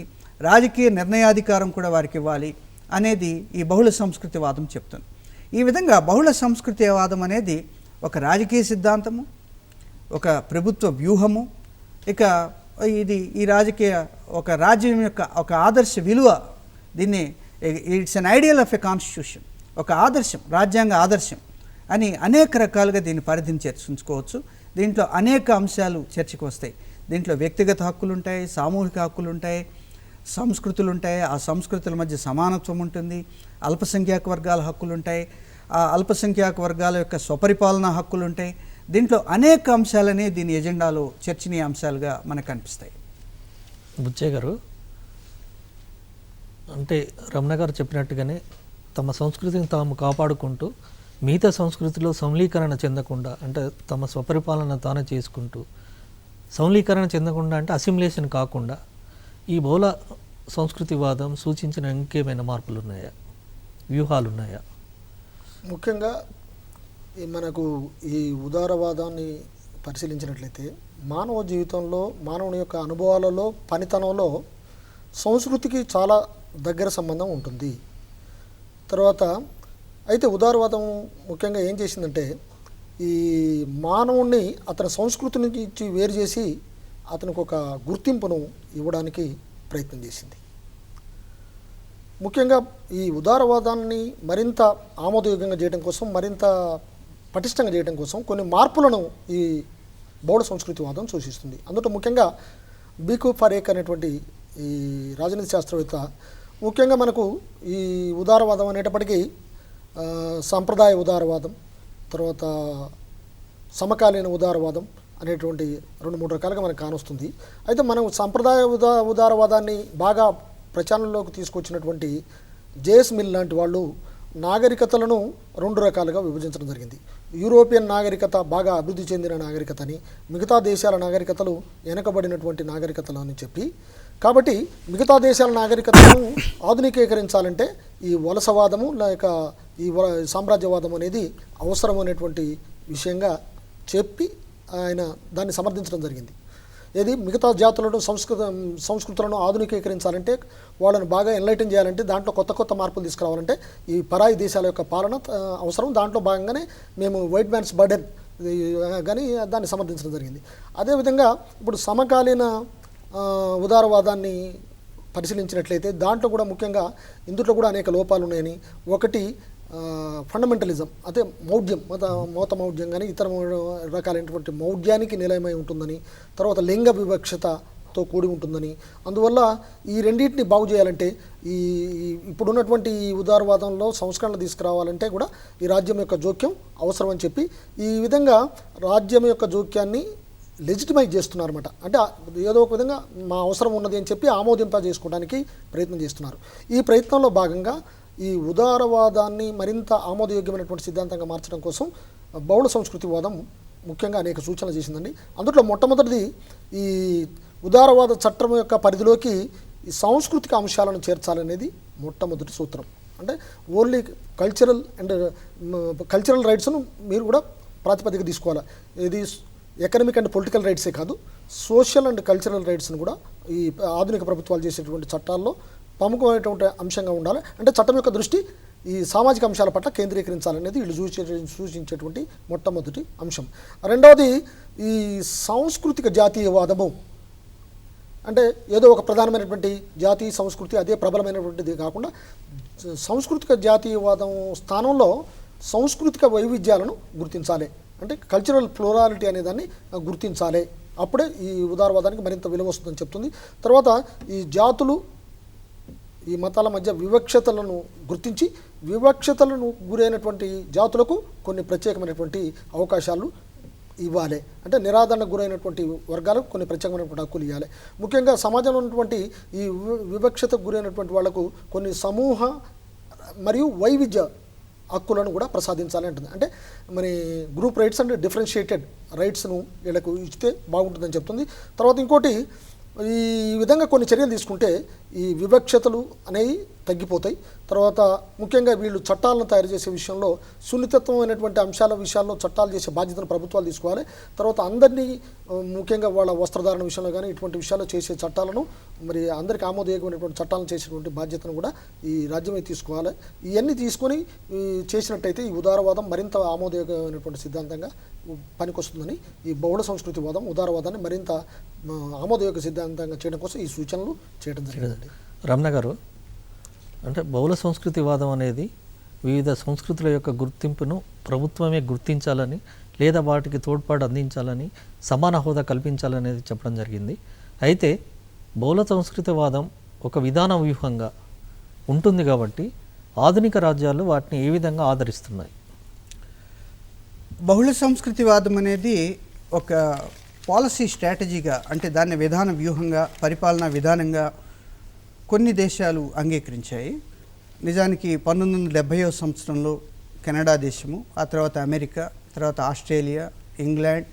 రాజకీయ నిర్ణయాధికారం కూడా వారికి ఇవ్వాలి అనేది ఈ బహుళ సంస్కృతివాదం చెప్తుంది. ఈ విధంగా బహుళ సంస్కృతివాదం అనేది ఒక రాజకీయ సిద్ధాంతము, ఒక ప్రభుత్వ వ్యూహము, ఇక ఇది ఈ ఒక రాజ్యం యొక్క ఒక ఆదర్శ విలువ. దీన్ని it's an ideal of a constitution, ఒక ఆదర్శం, రాజ్యాంగ ఆదర్శం అని అనేక రకాలుగా దీన్ని పరిధిని చర్చించుకోవచ్చు. దీంట్లో అనేక అంశాలు చర్చకు వస్తాయి. దీంట్లో వ్యక్తిగత హక్కులు ఉంటాయి, సామూహిక హక్కులు ఉంటాయి, సంస్కృతులు ఉంటాయి, ఆ సంస్కృతుల మధ్య సమానత్వం ఉంటుంది, అల్పసంఖ్యాక వర్గాల హక్కులు ఉంటాయి, ఆ అల్పసంఖ్యాక వర్గాల యొక్క స్వపరిపాలనా హక్కులు ఉంటాయి. దీంట్లో అనేక అంశాలనే దీని ఎజెండాలో చర్చనీయ అంశాలుగా మనకు కనిపిస్తాయి. బుచ్చయ్య గారు, అంటే రమణ గారు చెప్పినట్టుగానే తమ సంస్కృతిని తాము కాపాడుకుంటూ మిగతా సంస్కృతిలో సమలీకరణ చెందకుండా, అంటే తమ స్వపరిపాలన తానే చేసుకుంటూ సమలీకరణ చెందకుండా, అంటే అసిమిలేషన్ కాకుండా ఈ బహుళ సంస్కృతివాదం సూచించిన ఇంకేమైనా మార్పులు ఉన్నాయా, వ్యూహాలు ఉన్నాయా? ముఖ్యంగా మనకు ఈ ఉదారవాదాన్ని పరిశీలించినట్లయితే మానవ జీవితంలో, మానవుని యొక్క అనుభవాలలో, పనితనంలో సంస్కృతికి చాలా దగ్గర సంబంధం ఉంటుంది. తర్వాత అయితే ఉదారవాదం ముఖ్యంగా ఏం చేసిందంటే ఈ మానవుణ్ణి అతని సంస్కృతి నుంచి వేరు చేసి అతనికి ఒక గుర్తింపును ఇవ్వడానికి ప్రయత్నం చేసింది. ముఖ్యంగా ఈ ఉదారవాదాన్ని మరింత ఆమోదయోగ్యంగా చేయడం కోసం, మరింత పటిష్టంగా చేయడం కోసం కొన్ని మార్పులను ఈ బౌద్ధ సంస్కృతివాదం సూచిస్తుంది. అందులో ముఖ్యంగా బీకు ఫరేక్ అనేటువంటి ఈ రాజనీతి శాస్త్రవేత్త ముఖ్యంగా మనకు ఈ ఉదారవాదం అనేటప్పటికీ సాంప్రదాయ ఉదారవాదం, తర్వాత సమకాలీన ఉదారవాదం అనేటువంటి 2-3 రకాలుగా మనకు కానొస్తుంది. అయితే మనం సాంప్రదాయ ఉదారవాదాన్ని బాగా ప్రచారంలోకి తీసుకొచ్చినటువంటి జేఎస్ మిల్ లాంటి వాళ్ళు నాగరికతలను 2 రకాలుగా విభజించడం జరిగింది. యూరోపియన్ నాగరికత బాగా అభివృద్ధి చెందిన నాగరికతని, మిగతా దేశాల నాగరికతలు వెనకబడినటువంటి నాగరికతలు అని చెప్పి, కాబట్టి మిగతా దేశాల నాగరికతలను ఆధునికీకరించాలంటే ఈ వలసవాదము లేక ఈ సామ్రాజ్యవాదం అనేది అవసరమైనటువంటి విషయంగా చెప్పి ఆయన దాన్ని సమర్థించడం జరిగింది. ఏది మిగతా జాతులను సంస్కృతులను ఆధునికీకరించాలంటే, వాళ్ళని బాగా ఎన్లైటన్ చేయాలంటే, దాంట్లో కొత్త మార్పులు తీసుకురావాలంటే ఈ పరాయి దేశాల యొక్క పాలన అవసరం. దాంట్లో భాగంగానే మేము వైట్ మ్యాన్స్ బర్డెన్ కానీ దాన్ని సమర్థించడం జరిగింది. అదేవిధంగా ఇప్పుడు సమకాలీన ఉదారవాదాన్ని పరిశీలించినట్లయితే దాంట్లో కూడా ముఖ్యంగా ఇందులో కూడా అనేక లోపాలు ఉన్నాయని, ఒకటి ఫండమెంటలిజం, అదే మౌఢ్యం, మత మౌఢ్యం కానీ ఇతర రకాలైనటువంటి మౌఢ్యానికి నిలయమై ఉంటుందని, తర్వాత లింగ వివక్షతతో కూడి ఉంటుందని, అందువల్ల ఈ రెండింటిని బాగు చేయాలంటే ఈ ఇప్పుడున్నటువంటి ఈ ఉదారవాదంలో సంస్కరణలు తీసుకురావాలంటే కూడా ఈ రాజ్యం యొక్క జోక్యం అవసరం అని చెప్పి ఈ విధంగా రాజ్యం యొక్క జోక్యాన్ని లెజిటిమైజ్ చేస్తున్నారన్నమాట. అంటే ఏదో ఒక విధంగా మా అవసరం ఉన్నది అని చెప్పి ఆమోదింపజేసుకోవడానికి ప్రయత్నం చేస్తున్నారు. ఈ ప్రయత్నంలో భాగంగా ఈ ఉదారవాదాన్ని మరింత ఆమోదయోగ్యమైనటువంటి సిద్ధాంతంగా మార్చడం కోసం బహుళ సంస్కృతివాదం ముఖ్యంగా అనేక సూచనలు చేసిందండి. అందులో మొట్టమొదటిది ఈ ఉదారవాద చట్టం యొక్క పరిధిలోకి ఈ సాంస్కృతిక అంశాలను చేర్చాలనేది మొట్టమొదటి సూత్రం. అంటే ఓన్లీ కల్చరల్ రైట్స్ను మీరు కూడా ప్రాతిపదిక తీసుకోవాలి. ఇది ఎకనమిక్ అండ్ పొలిటికల్ రైట్సే కాదు, సోషల్ అండ్ కల్చరల్ రైట్స్ను కూడా ఈ ఆధునిక ప్రభుత్వాలు చేసేటువంటి చట్టాల్లో ప్రముఖమైనటువంటి అంశంగా ఉండాలి. అంటే చట్టం యొక్క దృష్టి ఈ సామాజిక అంశాల పట్ల కేంద్రీకరించాలనేది వీళ్ళు సూచించేటువంటి మొట్టమొదటి అంశం. రెండవది ఈ సాంస్కృతిక జాతీయవాదము. అంటే ఏదో ఒక ప్రధానమైనటువంటి జాతి సంస్కృతి అదే ప్రబలమైనటువంటిది కాకుండా సాంస్కృతిక జాతీయవాదం స్థానంలో సాంస్కృతిక వైవిధ్యాలను గుర్తించాలి. అంటే కల్చరల్ ప్లూరాలిటీ అనేదాన్ని గుర్తించాలి. అప్పుడే ఈ ఉదారవాదానికి మరింత విలువ వస్తుందని చెప్తుంది. తర్వాత ఈ జాతులు ఈ మతాల మధ్య వివక్షతలను గుర్తించి వివక్షతలను గురైనటువంటి జాతులకు కొన్ని ప్రత్యేకమైనటువంటి అవకాశాలు ఇవ్వాలి. అంటే నిరాదరణకు గురైనటువంటి వర్గాలకు కొన్ని ప్రత్యేకమైనటువంటి హక్కులు ఇవ్వాలి. ముఖ్యంగా సమాజంలో ఉన్నటువంటి ఈ వివక్షతకు గురైనటువంటి వాళ్లకు కొన్ని సమూహ మరియు వైవిధ్య హక్కులను కూడా ప్రసాదించాలి అంటుంది. అంటే మరి గ్రూప్ రైట్స్ అండ్ డిఫరెన్షియేటెడ్ రైట్స్ను వీళ్ళకు ఇస్తే బాగుంటుందని చెప్తుంది. తర్వాత ఇంకోటి ఈ విధంగా కొన్ని చర్యలు తీసుకుంటే ఈ వివక్షతలు అనేవి తగ్గిపోతాయి. తర్వాత ముఖ్యంగా వీళ్ళు చట్టాలను తయారు చేసే విషయంలో సున్నితత్వమైనటువంటి అంశాల విషయాల్లో చట్టాలు చేసే బాధ్యతను ప్రభుత్వాలు తీసుకోవాలి. తర్వాత అందరినీ ముఖ్యంగా వాళ్ళ వస్త్రధారణ విషయంలో కానీ ఇటువంటి విషయాల్లో చేసే చట్టాలను మరి అందరికీ ఆమోదయోగ్యమైనటువంటి చట్టాలను చేసేటువంటి బాధ్యతను కూడా ఈ రాజ్యమే తీసుకోవాలి. ఇవన్నీ తీసుకొని చేసినట్టయితే ఈ ఉదారవాదం మరింత ఆమోదయోగ్యమైనటువంటి సిద్ధాంతంగా పనికొస్తుందని ఈ బహుళ సంస్కృతివాదం ఉదారవాదాన్ని మరింత ఆమోదయోగ్య సిద్ధాంతంగా చేయడం కోసం ఈ సూచనలు చేయడం జరిగిందండి. రమణ గారు, అంటే బహుళ సంస్కృతివాదం అనేది వివిధ సంస్కృతుల యొక్క గుర్తింపును ప్రభుత్వమే గుర్తించాలని లేదా వాటికి తోడ్పాటు అందించాలని సమాన హోదా కల్పించాలనేది చెప్పడం జరిగింది. అయితే బహుళ సంస్కృతివాదం ఒక విధాన వ్యూహంగా ఉంటుంది కాబట్టి ఆధునిక రాజ్యాలు వాటిని ఏ విధంగా ఆదరిస్తున్నాయి? బహుళ సంస్కృతివాదం అనేది ఒక పాలసీ స్ట్రాటజీగా, అంటే దాన్ని విధాన వ్యూహంగా, పరిపాలనా విధానంగా కొన్ని దేశాలు అంగీకరించాయి. నిజానికి 1970వ సంవత్సరంలో కెనడా దేశము, ఆ తర్వాత అమెరికా, తర్వాత ఆస్ట్రేలియా, ఇంగ్లాండ్,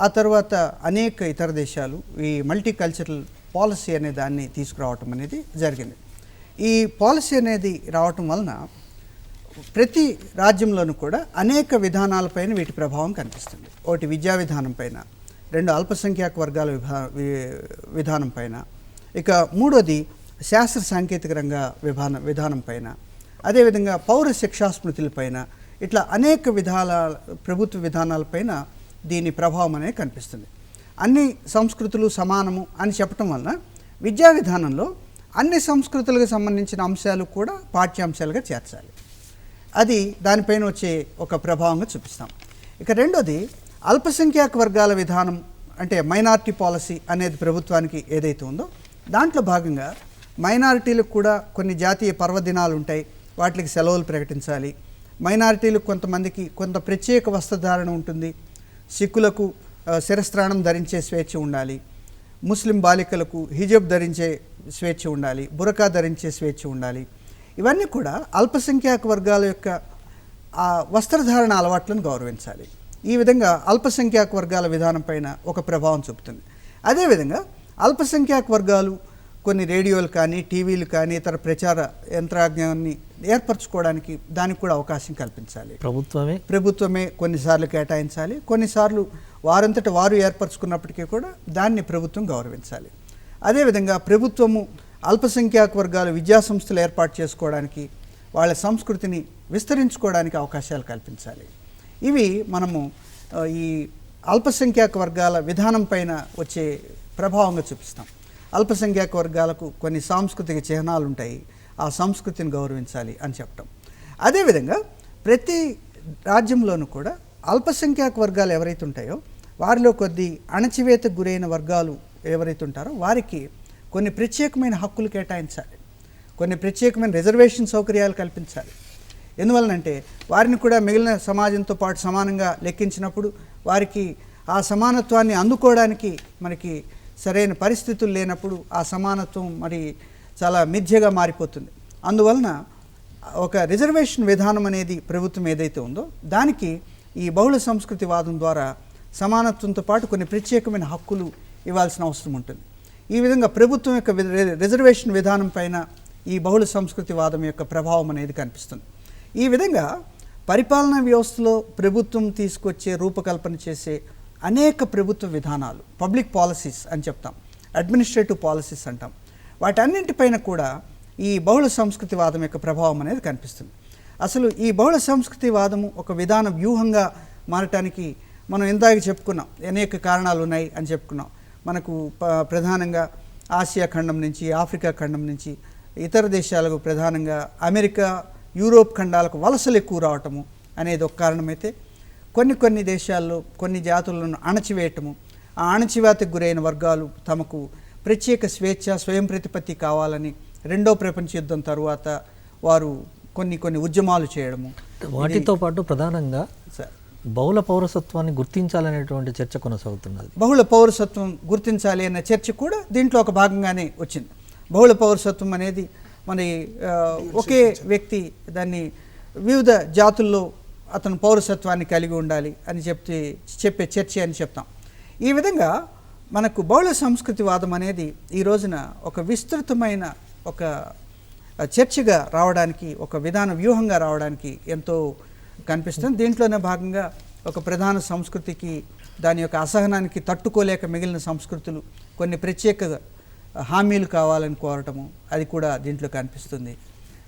ఆ తర్వాత అనేక ఇతర దేశాలు ఈ మల్టీ కల్చరల్ పాలసీ అనే దాన్ని తీసుకురావటం అనేది జరిగింది. ఈ పాలసీ అనేది రావటం వలన ప్రతి రాజ్యంలోనూ కూడా అనేక విధానాలపైన వీటి ప్రభావం కనిపిస్తుంది. ఒకటి విద్యా విధానం పైన, రెండు అల్పసంఖ్యాక వర్గాల విధానం పైన, ఇక మూడోది శాస్త్ర సాంకేతిక రంగ విధానం పైన, అదేవిధంగా పౌర శిక్షా స్మృతులపైన, ఇట్లా అనేక విధాల ప్రభుత్వ విధానాలపైన దీని ప్రభావం అనేది కనిపిస్తుంది. అన్ని సంస్కృతులు సమానము అని చెప్పటం వలన విద్యా విధానంలో అన్ని సంస్కృతులకు సంబంధించిన అంశాలు కూడా పాఠ్యాంశాలుగా చేర్చాలి. అది దానిపైన వచ్చే ఒక ప్రభావంగా చూపిస్తాం. ఇక రెండోది అల్పసంఖ్యాక వర్గాల విధానం, అంటే మైనారిటీ పాలసీ అనేది ప్రభుత్వానికి ఏదైతే ఉందో దాంట్లో భాగంగా మైనారిటీలకు కూడా కొన్ని జాతీయ పర్వదినాలు ఉంటాయి, వాటికి సెలవులు ప్రకటించాలి. మైనారిటీలకు కొంతమందికి కొంత ప్రత్యేక వస్త్రధారణ ఉంటుంది, సిక్కులకు శిరస్త్రాణం ధరించే స్వేచ్ఛ ఉండాలి, ముస్లిం బాలికలకు హిజబ్ ధరించే స్వేచ్ఛ ఉండాలి, బురకా ధరించే స్వేచ్ఛ ఉండాలి. ఇవన్నీ కూడా అల్పసంఖ్యాక వర్గాల యొక్క వస్త్రధారణ అలవాట్లను గౌరవించాలి. ఈ విధంగా అల్పసంఖ్యాక వర్గాల విధానం పైన ఒక ప్రభావం చూపుతుంది. అదేవిధంగా అల్పసంఖ్యాక వర్గాలు కొన్ని రేడియోలు కానీ టీవీలు కానీ ఇతర ప్రచార యంత్రాంగాన్ని ఏర్పరచుకోవడానికి దానికి కూడా అవకాశం కల్పించాలి. ప్రభుత్వమే కొన్నిసార్లు కేటాయించాలి, కొన్నిసార్లు వారంతట వారు ఏర్పరచుకున్నప్పటికీ కూడా దాన్ని ప్రభుత్వం గౌరవించాలి. అదేవిధంగా ప్రభుత్వము అల్పసంఖ్యాక వర్గాల విద్యాసంస్థలు ఏర్పాటు చేసుకోవడానికి, వాళ్ళ సంస్కృతిని విస్తరించుకోవడానికి అవకాశాలు కల్పించాలి. ఇవి మనము ఈ అల్పసంఖ్యాక వర్గాల విధానం పైన వచ్చే ప్రభావంగా చూపిస్తాం. అల్పసంఖ్యాక వర్గాలకు కొన్ని సాంస్కృతిక చిహ్నాలు ఉంటాయి, ఆ సంస్కృతిని గౌరవించాలి అని చెప్పటం. అదేవిధంగా ప్రతి రాజ్యంలోనూ కూడా అల్పసంఖ్యాక వర్గాలు ఎవరైతే ఉంటాయో వారిలో కొద్ది అణచివేతకు గురైన వర్గాలు ఎవరైతే ఉంటారో వారికి కొన్ని ప్రత్యేకమైన హక్కులు కేటాయించాలి, కొన్ని ప్రత్యేకమైన రిజర్వేషన్ సౌకర్యాలు కల్పించాలి. ఎందువలనంటే వారిని కూడా మిగిలిన సమాజంతో పాటు సమానంగా లెక్కించినప్పుడు వారికి ఆ సమానత్వాన్ని అందుకోవడానికి మనకి సరైన పరిస్థితులు లేనప్పుడు ఆ సమానత్వం మరి చాలా మిథ్యగా మారిపోతుంది. అందువలన ఒక రిజర్వేషన్ విధానం అనేది ప్రభుత్వం ఏదైతే ఉందో దానికి ఈ బహుళ సంస్కృతివాదం ద్వారా సమానత్వంతో పాటు కొన్ని ప్రత్యేకమైన హక్కులు ఇవ్వాల్సిన అవసరం ఉంటుంది. ఈ విధంగా ప్రభుత్వం యొక్క రిజర్వేషన్ విధానం పైన ఈ బహుళ సంస్కృతివాదం యొక్క ప్రభావం అనేది కనిపిస్తుంది. ఈ విధంగా పరిపాలనా వ్యవస్థలో ప్రభుత్వం తీసుకొచ్చే రూపకల్పన చేసే అనేక ప్రభుత్వ విధానాలు, పబ్లిక్ పాలసీస్ అని చెప్తాం, అడ్మినిస్ట్రేటివ్ పాలసీస్ అంటాం, వాటన్నింటిపైన కూడా ఈ బహుళ సంస్కృతివాదం యొక్క ప్రభావం అనేది కనిపిస్తుంది. అసలు ఈ బహుళ సంస్కృతివాదము ఒక విధాన వ్యూహంగా మారటానికి మనం ఇందాక చెప్పుకున్నాం, అనేక కారణాలు ఉన్నాయి అని చెప్పుకున్నాం. మనకు ప్రధానంగా ఆసియా ఖండం నుంచి, ఆఫ్రికా ఖండం నుంచి, ఇతర దేశాలకు ప్రధానంగా అమెరికా, యూరోప్ ఖండాలకు వలసలు ఎక్కువ రావటము అనేది ఒక కారణమైతే, కొన్ని దేశాల్లో కొన్ని జాతులను అణచివేయటము, ఆ అణచివేతకు గురైన వర్గాలు తమకు ప్రత్యేక స్వేచ్ఛ, స్వయం ప్రతిపత్తి కావాలని రెండో ప్రపంచ యుద్ధం తరువాత వారు కొన్ని ఉద్యమాలు చేయడము. వాటితో పాటు ప్రధానంగా బహుళ పౌరసత్వాన్ని గుర్తించాలనేటువంటి చర్చ కొనసాగుతున్నది. బహుళ పౌరసత్వం గుర్తించాలి అనే చర్చ కూడా దీంట్లో ఒక భాగంగానే వచ్చింది. బహుళ పౌరసత్వం అనేది మన ఒకే వ్యక్తి దాన్ని వివిధ జాతుల్లో అతను పౌరసత్వాన్ని కలిగి ఉండాలి అని చెప్పే చర్చ అని చెప్తాం. ఈ విధంగా మనకు బహుళ సంస్కృతివాదం అనేది ఈ రోజున ఒక విస్తృతమైన ఒక చర్చగా రావడానికి, ఒక విధాన వ్యూహంగా రావడానికి ఎంతో కనిపిస్తుంది. దీంట్లోనే భాగంగా ఒక ప్రధాన సంస్కృతికి దాని యొక్క అసహనానికి తట్టుకోలేక మిగిలిన సంస్కృతులు కొన్ని ప్రత్యేక హామీలు కావాలని కోరటము అది కూడా దీంట్లో కనిపిస్తుంది.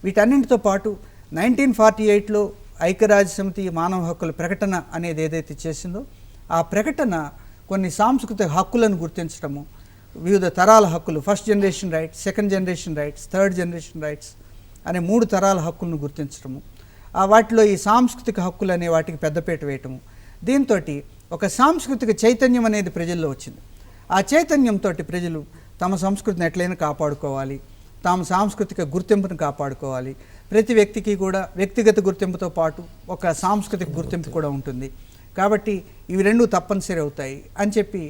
వీటన్నింటితో పాటు 1948లో ఐక్యరాజ్య సమితి మానవ హక్కుల ప్రకటన అనేది ఏదైతే చేసిందో ఆ ప్రకటన కొన్ని సాంస్కృతిక హక్కులను గుర్తించడము, వివిధ తరాల హక్కులు, first generation rights, second generation rights, third generation rights అనే 3 తరాల హక్కులను గుర్తించడము, వాటిలో ఈ సాంస్కృతిక హక్కులు అనే వాటికి పెద్దపీట వేయటము, దీంతో ఒక సాంస్కృతిక చైతన్యం అనేది ప్రజల్లో వచ్చింది. ఆ చైతన్యంతో ప్రజలు తమ సంస్కృతిని ఎట్లయినా కాపాడుకోవాలి, తాము సాంస్కృతిక గుర్తింపును కాపాడుకోవాలి, ప్రతి వ్యక్తికి కూడా వ్యక్తిగత గుర్తింపుతో పాటు ఒక సాంస్కృతిక గుర్తింపు కూడా ఉంటుంది, కాబట్టి ఇవి రెండూ తప్పనిసరి అవుతాయి అని చెప్పి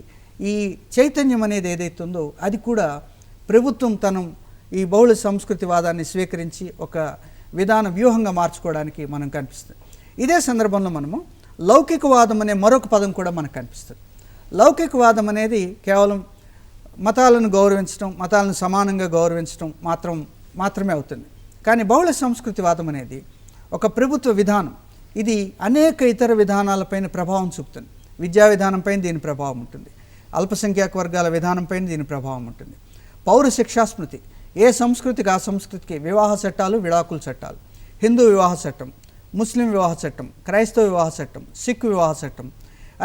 ఈ చైతన్యం అనేది ఏదైతే ఉందో అది కూడా ప్రభుత్వం తను ఈ బహుళ సంస్కృతివాదాన్ని స్వీకరించి ఒక విధాన వ్యూహంగా మార్చుకోవడానికి మనం కనిపిస్తుంది. ఇదే సందర్భంలో మనము లౌకికవాదం అనే మరొక పదం కూడా మనకు కనిపిస్తుంది. లౌకికవాదం అనేది కేవలం మతాలను గౌరవించడం, మతాలను సమానంగా గౌరవించడం మాత్రమే అవుతుంది. కానీ బహుళ సంస్కృతివాదం అనేది ఒక ప్రభుత్వ విధానం, ఇది అనేక ఇతర విధానాలపైన ప్రభావం చూపుతుంది. విద్యా విధానంపైన దీని ప్రభావం ఉంటుంది, అల్పసంఖ్యాక వర్గాల విధానంపైన దీని ప్రభావం ఉంటుంది. పౌర శిక్షా స్మృతి, ఏ సంస్కృతికి ఆ సంస్కృతికి వివాహ చట్టాలు, విడాకుల చట్టాలు, హిందూ వివాహ చట్టం, ముస్లిం వివాహ చట్టం, క్రైస్తవ వివాహ చట్టం, సిక్ వివాహ చట్టం,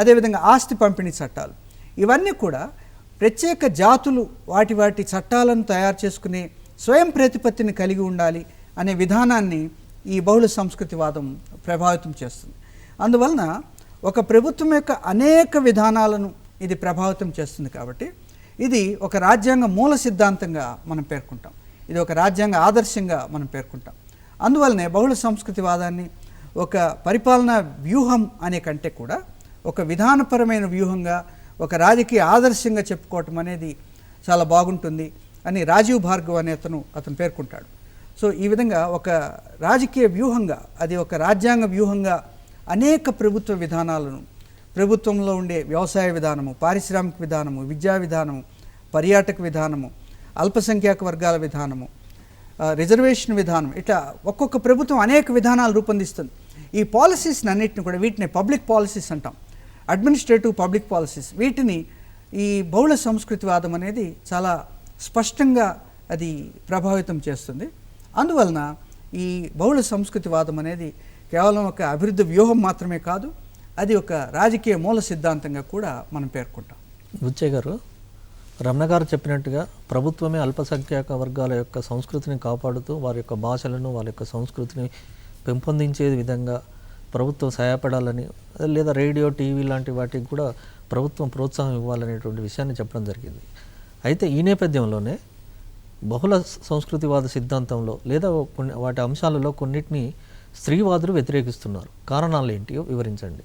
అదేవిధంగా ఆస్తి పంపిణీ చట్టాలు, ఇవన్నీ కూడా ప్రత్యేక జాతులు వాటి చట్టాలను తయారు చేసుకునే స్వయం ప్రతిపత్తిని కలిగి ఉండాలి అనే విధానాన్ని ఈ బహుళ సంస్కృతివాదం ప్రభావితం చేస్తుంది. అందువలన ఒక ప్రభుత్వం యొక్క అనేక విధానాలను ఇది ప్రభావితం చేస్తుంది. కాబట్టి ఇది ఒక రాజ్యాంగ మూల సిద్ధాంతంగా మనం పేర్కొంటాం, ఇది ఒక రాజ్యాంగ ఆదర్శంగా మనం పేర్కొంటాం. అందువల్లనే బహుళ సంస్కృతివాదాన్ని ఒక పరిపాలనా వ్యూహం అనే కంటే కూడా ఒక విధానపరమైన వ్యూహంగా, ఒక రాజకీయ ఆదర్శంగా చెప్పుకోవటం అనేది చాలా బాగుంటుంది అని రాజీవ్ భార్గవ్ అనే అతను పేర్కొంటాడు. సో ఈ విధంగా ఒక రాజకీయ వ్యూహంగా, అది ఒక రాజ్యాంగ వ్యూహంగా అనేక ప్రభుత్వ విధానాలను, ప్రభుత్వంలో ఉండే వ్యవసాయ విధానము, పారిశ్రామిక విధానము, విద్యా విధానము, పర్యాటక విధానము, అల్పసంఖ్యాక వర్గాల విధానము, రిజర్వేషన్ విధానం, ఇట్లా ఒక్కొక్క ప్రభుత్వం అనేక విధానాలు రూపొందిస్తుంది. ఈ పాలసీస్ని అన్నిటిని కూడా, వీటిని పబ్లిక్ పాలసీస్ అంటాం, అడ్మినిస్ట్రేటివ్ పబ్లిక్ పాలసీస్, వీటిని ఈ బహుళ సంస్కృతివాదం అనేది చాలా స్పష్టంగా అది ప్రభావితం చేస్తుంది. అందువలన ఈ బహుళ సంస్కృతివాదం అనేది కేవలం ఒక అభివృద్ధి వ్యూహం మాత్రమే కాదు, అది ఒక రాజకీయ మూల సిద్ధాంతంగా కూడా మనం పేర్కొంటాం. బుచ్చయ్య గారు, రమణ గారు చెప్పినట్టుగా ప్రభుత్వమే అల్పసంఖ్యాక వర్గాల యొక్క సంస్కృతిని కాపాడుతూ వారి యొక్క భాషలను, వారి యొక్క సంస్కృతిని పెంపొందించే విధంగా ప్రభుత్వం సహాయపడాలని, లేదా రేడియో, టీవీ లాంటి వాటికి కూడా ప్రభుత్వం ప్రోత్సాహం ఇవ్వాలనేటువంటి విషయాన్ని చెప్పడం జరిగింది. అయితే ఈ నేపథ్యంలోనే బహుళ సంస్కృతివాద సిద్ధాంతంలో లేదా కొన్ని వాటి అంశాలలో కొన్నిటిని స్త్రీవాదులు వ్యతిరేకిస్తున్నారు. కారణాలు ఏంటియో వివరించండి.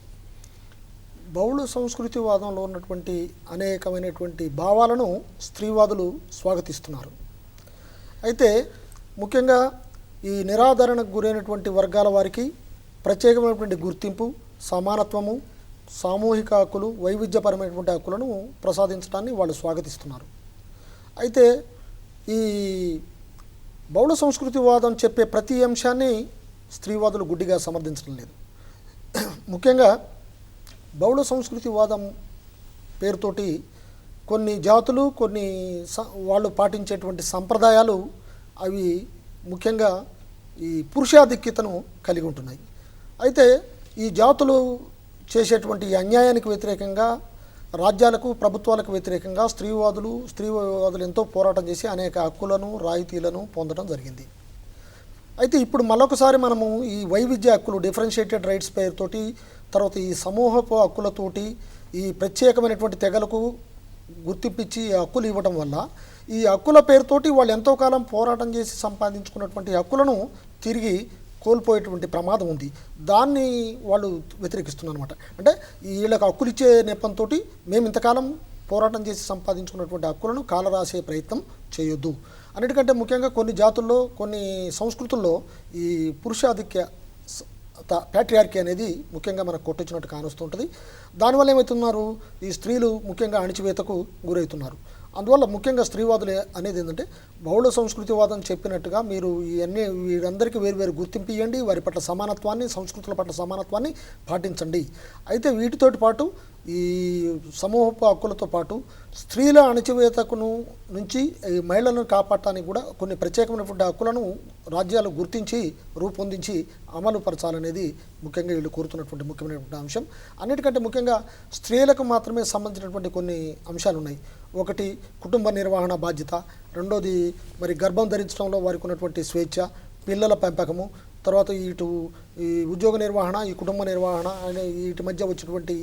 బహుళ సంస్కృతివాదంలో ఉన్నటువంటి అనేకమైనటువంటి భావాలను స్త్రీవాదులు స్వాగతిస్తున్నారు. అయితే ముఖ్యంగా ఈ నిరాదరణకు గురైనటువంటి వర్గాల వారికి ప్రత్యేకమైనటువంటి గుర్తింపు, సమానత్వము, సామూహిక హక్కులు, వైవిధ్యపరమైనటువంటి హక్కులను ప్రసాదించడాన్ని వాళ్ళు స్వాగతిస్తున్నారు. అయితే ఈ బహుళ సంస్కృతివాదం చెప్పే ప్రతి అంశాన్ని స్త్రీవాదులు గుడ్డిగా సమర్థించడం లేదు. ముఖ్యంగా బహుళ సంస్కృతివాదం పేరుతోటి కొన్ని జాతులు, కొన్ని వాళ్ళు పాటించేటువంటి సంప్రదాయాలు అవి ముఖ్యంగా ఈ పురుషాధిక్యతను కలిగి ఉంటున్నాయి. అయితే ఈ జాతులు చేసేటువంటి అన్యాయానికి వ్యతిరేకంగా, రాజ్యాలకు, ప్రభుత్వాలకు వ్యతిరేకంగా స్త్రీవాదులు ఎంతో పోరాటం చేసి అనేక హక్కులను, రాయితీలను పొందడం జరిగింది. అయితే ఇప్పుడు మరొకసారి మనము ఈ వైవిధ్య హక్కులు, డిఫరెన్షియేటెడ్ రైట్స్ పేరుతోటి, తర్వాత ఈ సమూహపు హక్కులతోటి, ఈ ప్రత్యేకమైనటువంటి తెగలకు గుర్తింపించి హక్కులు ఇవ్వడం వల్ల ఈ హక్కుల పేరుతోటి వాళ్ళు ఎంతో కాలం పోరాటం చేసి సంపాదించుకున్నటువంటి హక్కులను తిరిగి కోల్పోయేటువంటి ప్రమాదం ఉంది. దాన్ని వాళ్ళు వ్యతిరేకిస్తున్నారు అనమాట. అంటే వీళ్ళకి హక్కులు ఇచ్చే నెపంతో మేము ఇంతకాలం పోరాటం చేసి సంపాదించుకున్నటువంటి హక్కులను కాలరాసే ప్రయత్నం చేయొద్దు. అన్నిటికంటే ముఖ్యంగా కొన్ని జాతుల్లో, కొన్ని సంస్కృతుల్లో ఈ పురుషాధిక్య ప్యాట్రియార్కీ అనేది ముఖ్యంగా మనకు కొట్టొచ్చినట్టు కానొస్తుంటుంది. దానివల్ల ఏమవుతున్నారు, ఈ స్త్రీలు ముఖ్యంగా అణిచివేతకు గురవుతున్నారు. అందువల్ల ముఖ్యంగా స్త్రీవాదులు అనేది ఏంటంటే, బహుళ సంస్కృతివాదం చెప్పినట్టుగా మీరు ఇవన్నీ వీరందరికీ వేరు గుర్తింపు ఇవ్వండి, వారి పట్ల సమానత్వాన్ని, సంస్కృతుల పట్ల సమానత్వాన్ని పాటించండి. అయితే వీటితోటి పాటు ఈ సమూహపు హక్కులతో పాటు స్త్రీల అణచివేతకును నుంచి ఈ మహిళలను కాపాడటానికి కూడా కొన్ని ప్రత్యేకమైనటువంటి హక్కులను రాజ్యాలు గుర్తించి రూపొందించి అమలు పరచాలనేది ముఖ్యంగా వీళ్ళు కోరుతున్నటువంటి ముఖ్యమైనటువంటి అంశం. అన్నిటికంటే ముఖ్యంగా స్త్రీలకు మాత్రమే సంబంధించినటువంటి కొన్ని అంశాలు ఉన్నాయి. ఒకటి కుటుంబ నిర్వహణ బాధ్యత, రెండోది మరి గర్భం ధరించడంలో వారికి ఉన్నటువంటి స్వేచ్ఛ, పిల్లల పెంపకము, తర్వాత ఇటు ఈ ఉద్యోగ నిర్వహణ, ఈ కుటుంబ నిర్వహణ అనే వీటి మధ్య వచ్చినటువంటి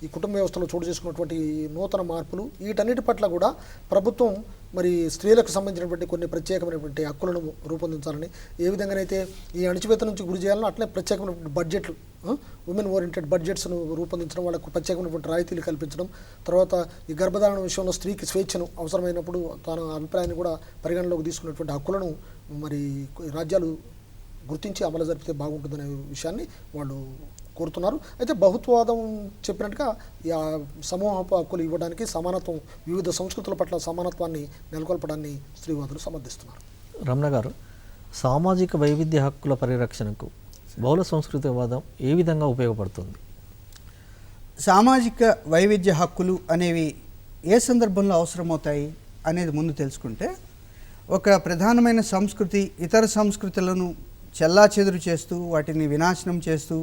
ఈ కుటుంబ వ్యవస్థలో చోటు చేసుకున్నటువంటి నూతన మార్పులు, వీటన్నిటి పట్ల కూడా ప్రభుత్వం మరి స్త్రీలకు సంబంధించినటువంటి కొన్ని ప్రత్యేకమైనటువంటి హక్కులను రూపొందించాలని, ఏ విధంగానైతే ఈ అణచివేత నుంచి గురి చేయాలని అట్లనే ప్రత్యేకమైనటువంటి బడ్జెట్లు, ఉమెన్ ఓరియంటెడ్ బడ్జెట్స్ను రూపొందించడం, వాళ్ళకు ప్రత్యేకమైనటువంటి రాయితీలు కల్పించడం, తర్వాత ఈ గర్భధారణ విషయంలో స్త్రీకి స్వేచ్ఛను అవసరమైనప్పుడు తన అభిప్రాయాన్ని కూడా పరిగణలోకి తీసుకున్నటువంటి హక్కులను మరి రాజ్యాలు గుర్తించి అమలు జరిపితే బాగుంటుందనే విషయాన్ని వాళ్ళు కోరుతున్నారు. అయితే బహుత్వవాదం చెప్పినట్టుగా ఈ సమూహపు హక్కులు ఇవ్వడానికి, సమానత్వం, వివిధ సంస్కృతుల పట్ల సమానత్వాన్ని నెలకొల్పడాన్ని స్త్రీవాదులు సమర్థిస్తున్నారు. రమణ గారు, సామాజిక వైవిధ్య హక్కుల పరిరక్షణకు బహుళ సంస్కృతివాదం ఏ విధంగా ఉపయోగపడుతుంది? సామాజిక వైవిధ్య హక్కులు అనేవి ఏ సందర్భంలో అవసరమవుతాయి అనేది ముందు తెలుసుకుంటే, ఒక ప్రధానమైన సంస్కృతి ఇతర సంస్కృతులను చెల్లాచెదురు చేస్తూ, వాటిని వినాశనం చేస్తూ,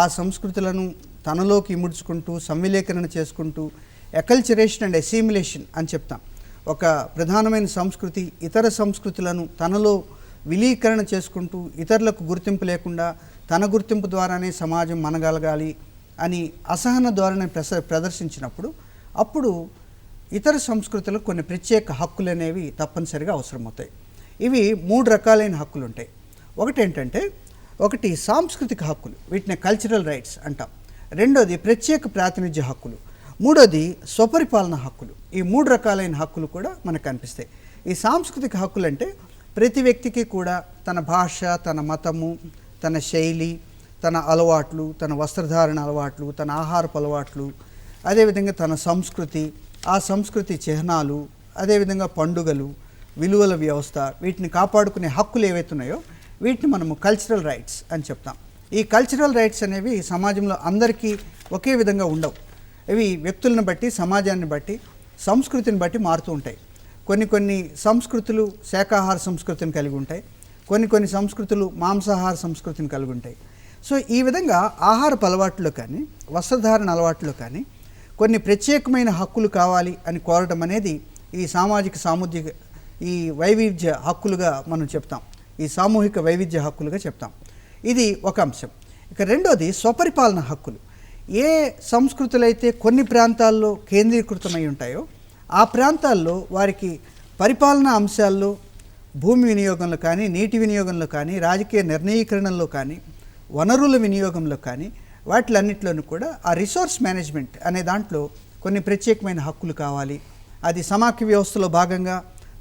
ఆ సంస్కృతులను తనలోకి ఇముడ్చుకుంటూ, సంవిలేకరణ చేసుకుంటూ, ఎకల్చరేషన్ అండ్ అసిమిలేషన్ అని చెప్తాం. ఒక ప్రధానమైన సంస్కృతి ఇతర సంస్కృతులను తనలో విలీకరణ చేసుకుంటూ, ఇతరులకు గుర్తింపు లేకుండా తన గుర్తింపు ద్వారానే సమాజం మనగలగాలి అని అసహన ధోరణి ప్రదర్శించినప్పుడు, అప్పుడు ఇతర సంస్కృతులకు కొన్ని ప్రత్యేక హక్కులు అనేవి తప్పనిసరిగా అవసరమవుతాయి. ఇవి 3 రకాలైన హక్కులు ఉంటాయి. ఒకటి ఏంటంటే ఒకటి సాంస్కృతిక హక్కులు, వీటిని కల్చరల్ రైట్స్ అంటాం. రెండోది ప్రత్యేక ప్రాతినిధ్య హక్కులు. మూడోది స్వపరిపాలన హక్కులు. ఈ 3 రకాలైన హక్కులు కూడా మనకు కనిపిస్తాయి. ఈ సాంస్కృతిక హక్కులు అంటే ప్రతి వ్యక్తికి కూడా తన భాష, తన మతము, తన శైలి, తన అలవాట్లు, తన వస్త్రధారణ అలవాట్లు, తన ఆహారపు అలవాట్లు, అదేవిధంగా తన సంస్కృతి, ఆ సంస్కృతి చిహ్నాలు, అదేవిధంగా పండుగలు, విలువల వ్యవస్థ, వీటిని కాపాడుకునే హక్కులు ఏవైతే ఉన్నాయో వీటిని మనము కల్చరల్ రైట్స్ అని చెప్తాం. ఈ కల్చరల్ రైట్స్ అనేవి సమాజంలో అందరికీ ఒకే విధంగా ఉండవు. ఇవి వ్యక్తులను బట్టి, సమాజాన్ని బట్టి, సంస్కృతిని బట్టి మారుతూ ఉంటాయి. కొన్ని సంస్కృతులు శాకాహార సంస్కృతిని కలిగి ఉంటాయి, కొన్ని సంస్కృతులు మాంసాహార సంస్కృతిని కలిగి ఉంటాయి. సో ఈ విధంగా ఆహారపు అలవాట్లో కానీ, వస్త్రధారణ అలవాట్లో కానీ కొన్ని ప్రత్యేకమైన హక్కులు కావాలి అని కోరడం అనేది ఈ సామాజిక సామూహిక ఈ వైవిధ్య హక్కులుగా మనం చెప్తాం. ఈ సామూహిక వైవిధ్య హక్కులుగా చెప్తాం. ఇది ఒక అంశం. ఇక రెండోది స్వపరిపాలన హక్కులు. ఏ సంస్కృతులైతే కొన్ని ప్రాంతాల్లో కేంద్రీకృతమై ఉంటాయో ఆ ప్రాంతాల్లో వారికి పరిపాలనా అంశాల్లో, భూమి వినియోగంలో కానీ, నీటి వినియోగంలో కానీ, రాజకీయ నిర్ణయీకరణలో కానీ, వనరుల వినియోగంలో కానీ, వాటిలన్నింటిలోనూ కూడా ఆ రిసోర్స్ మేనేజ్మెంట్ అనే దాంట్లో కొన్ని ప్రత్యేకమైన హక్కులు కావాలి. అది సమాఖ్య వ్యవస్థలో భాగంగా,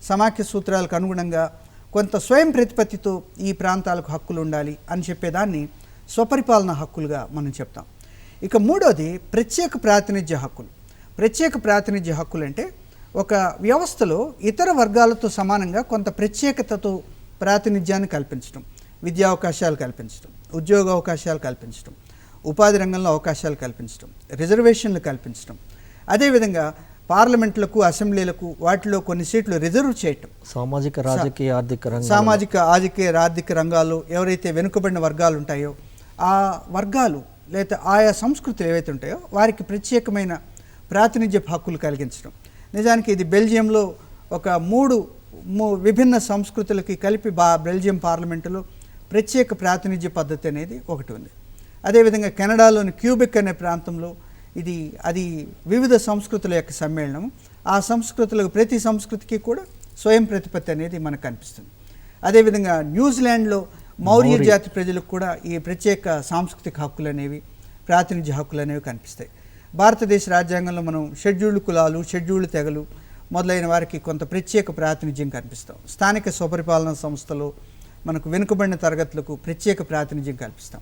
సమాఖ్య సూత్రాలకు అనుగుణంగా కొంత స్వయం ప్రతిపత్తితో ఈ ప్రాంతాలకు హక్కులు ఉండాలి అని చెప్పేదాన్ని స్వపరిపాలన హక్కులుగా మనం చెప్తాం. ఇక మూడోది ప్రత్యేక ప్రాతినిధ్య హక్కులు. ప్రత్యేక ప్రాతినిధ్య హక్కులు అంటే ఒక వ్యవస్థలో ఇతర వర్గాలతో సమానంగా కొంత ప్రత్యేకతతో ప్రాతినిధ్యాన్ని కల్పించడం, విద్యా అవకాశాలు కల్పించడం, ఉద్యోగ అవకాశాలు కల్పించడం, ఉపాధి రంగంలో అవకాశాలు కల్పించడం, రిజర్వేషన్లు కల్పించడం, అదేవిధంగా పార్లమెంట్లకు, అసెంబ్లీలకు వాటిలో కొన్ని సీట్లు రిజర్వ్ చేయటం, సామాజిక రాజకీయ ఆర్థిక రంగాల్లో ఎవరైతే వెనుకబడిన వర్గాలు ఉంటాయో ఆ వర్గాలు లేదా ఆయా సంస్కృతులు ఏవైతే ఉంటాయో వారికి ప్రత్యేకమైన ప్రాతినిధ్య హక్కులు కలిగించడం. నిజానికి ఇది బెల్జియంలో ఒక 3 విభిన్న సంస్కృతులకి కలిపి బెల్జియం పార్లమెంటులో ప్రత్యేక ప్రాతినిధ్య పద్ధతి అనేది ఒకటి ఉంది. అదేవిధంగా కెనడాలోని క్యూబెక్ అనే ప్రాంతంలో అది వివిధ సంస్కృతుల యొక్క సమ్మేళనం. ఆ సంస్కృతులకు ప్రతి సంస్కృతికి కూడా స్వయం ప్రతిపత్తి అనేది మనకు కనిపిస్తుంది. అదేవిధంగా న్యూజిలాండ్లో మౌర్య జాతి ప్రజలకు కూడా ఈ ప్రత్యేక సాంస్కృతిక హక్కులు అనేవి, ప్రాతినిధ్య హక్కులు అనేవి కనిపిస్తాయి. భారతదేశ రాజ్యాంగంలో మనం షెడ్యూల్డ్ కులాలు, షెడ్యూల్డ్ తెగలు మొదలైన వారికి కొంత ప్రత్యేక ప్రాతినిధ్యం కల్పిస్తాం. స్థానిక స్వపరిపాలనా సంస్థలో మనకు వెనుకబడిన తరగతులకు ప్రత్యేక ప్రాతినిధ్యం కల్పిస్తాం.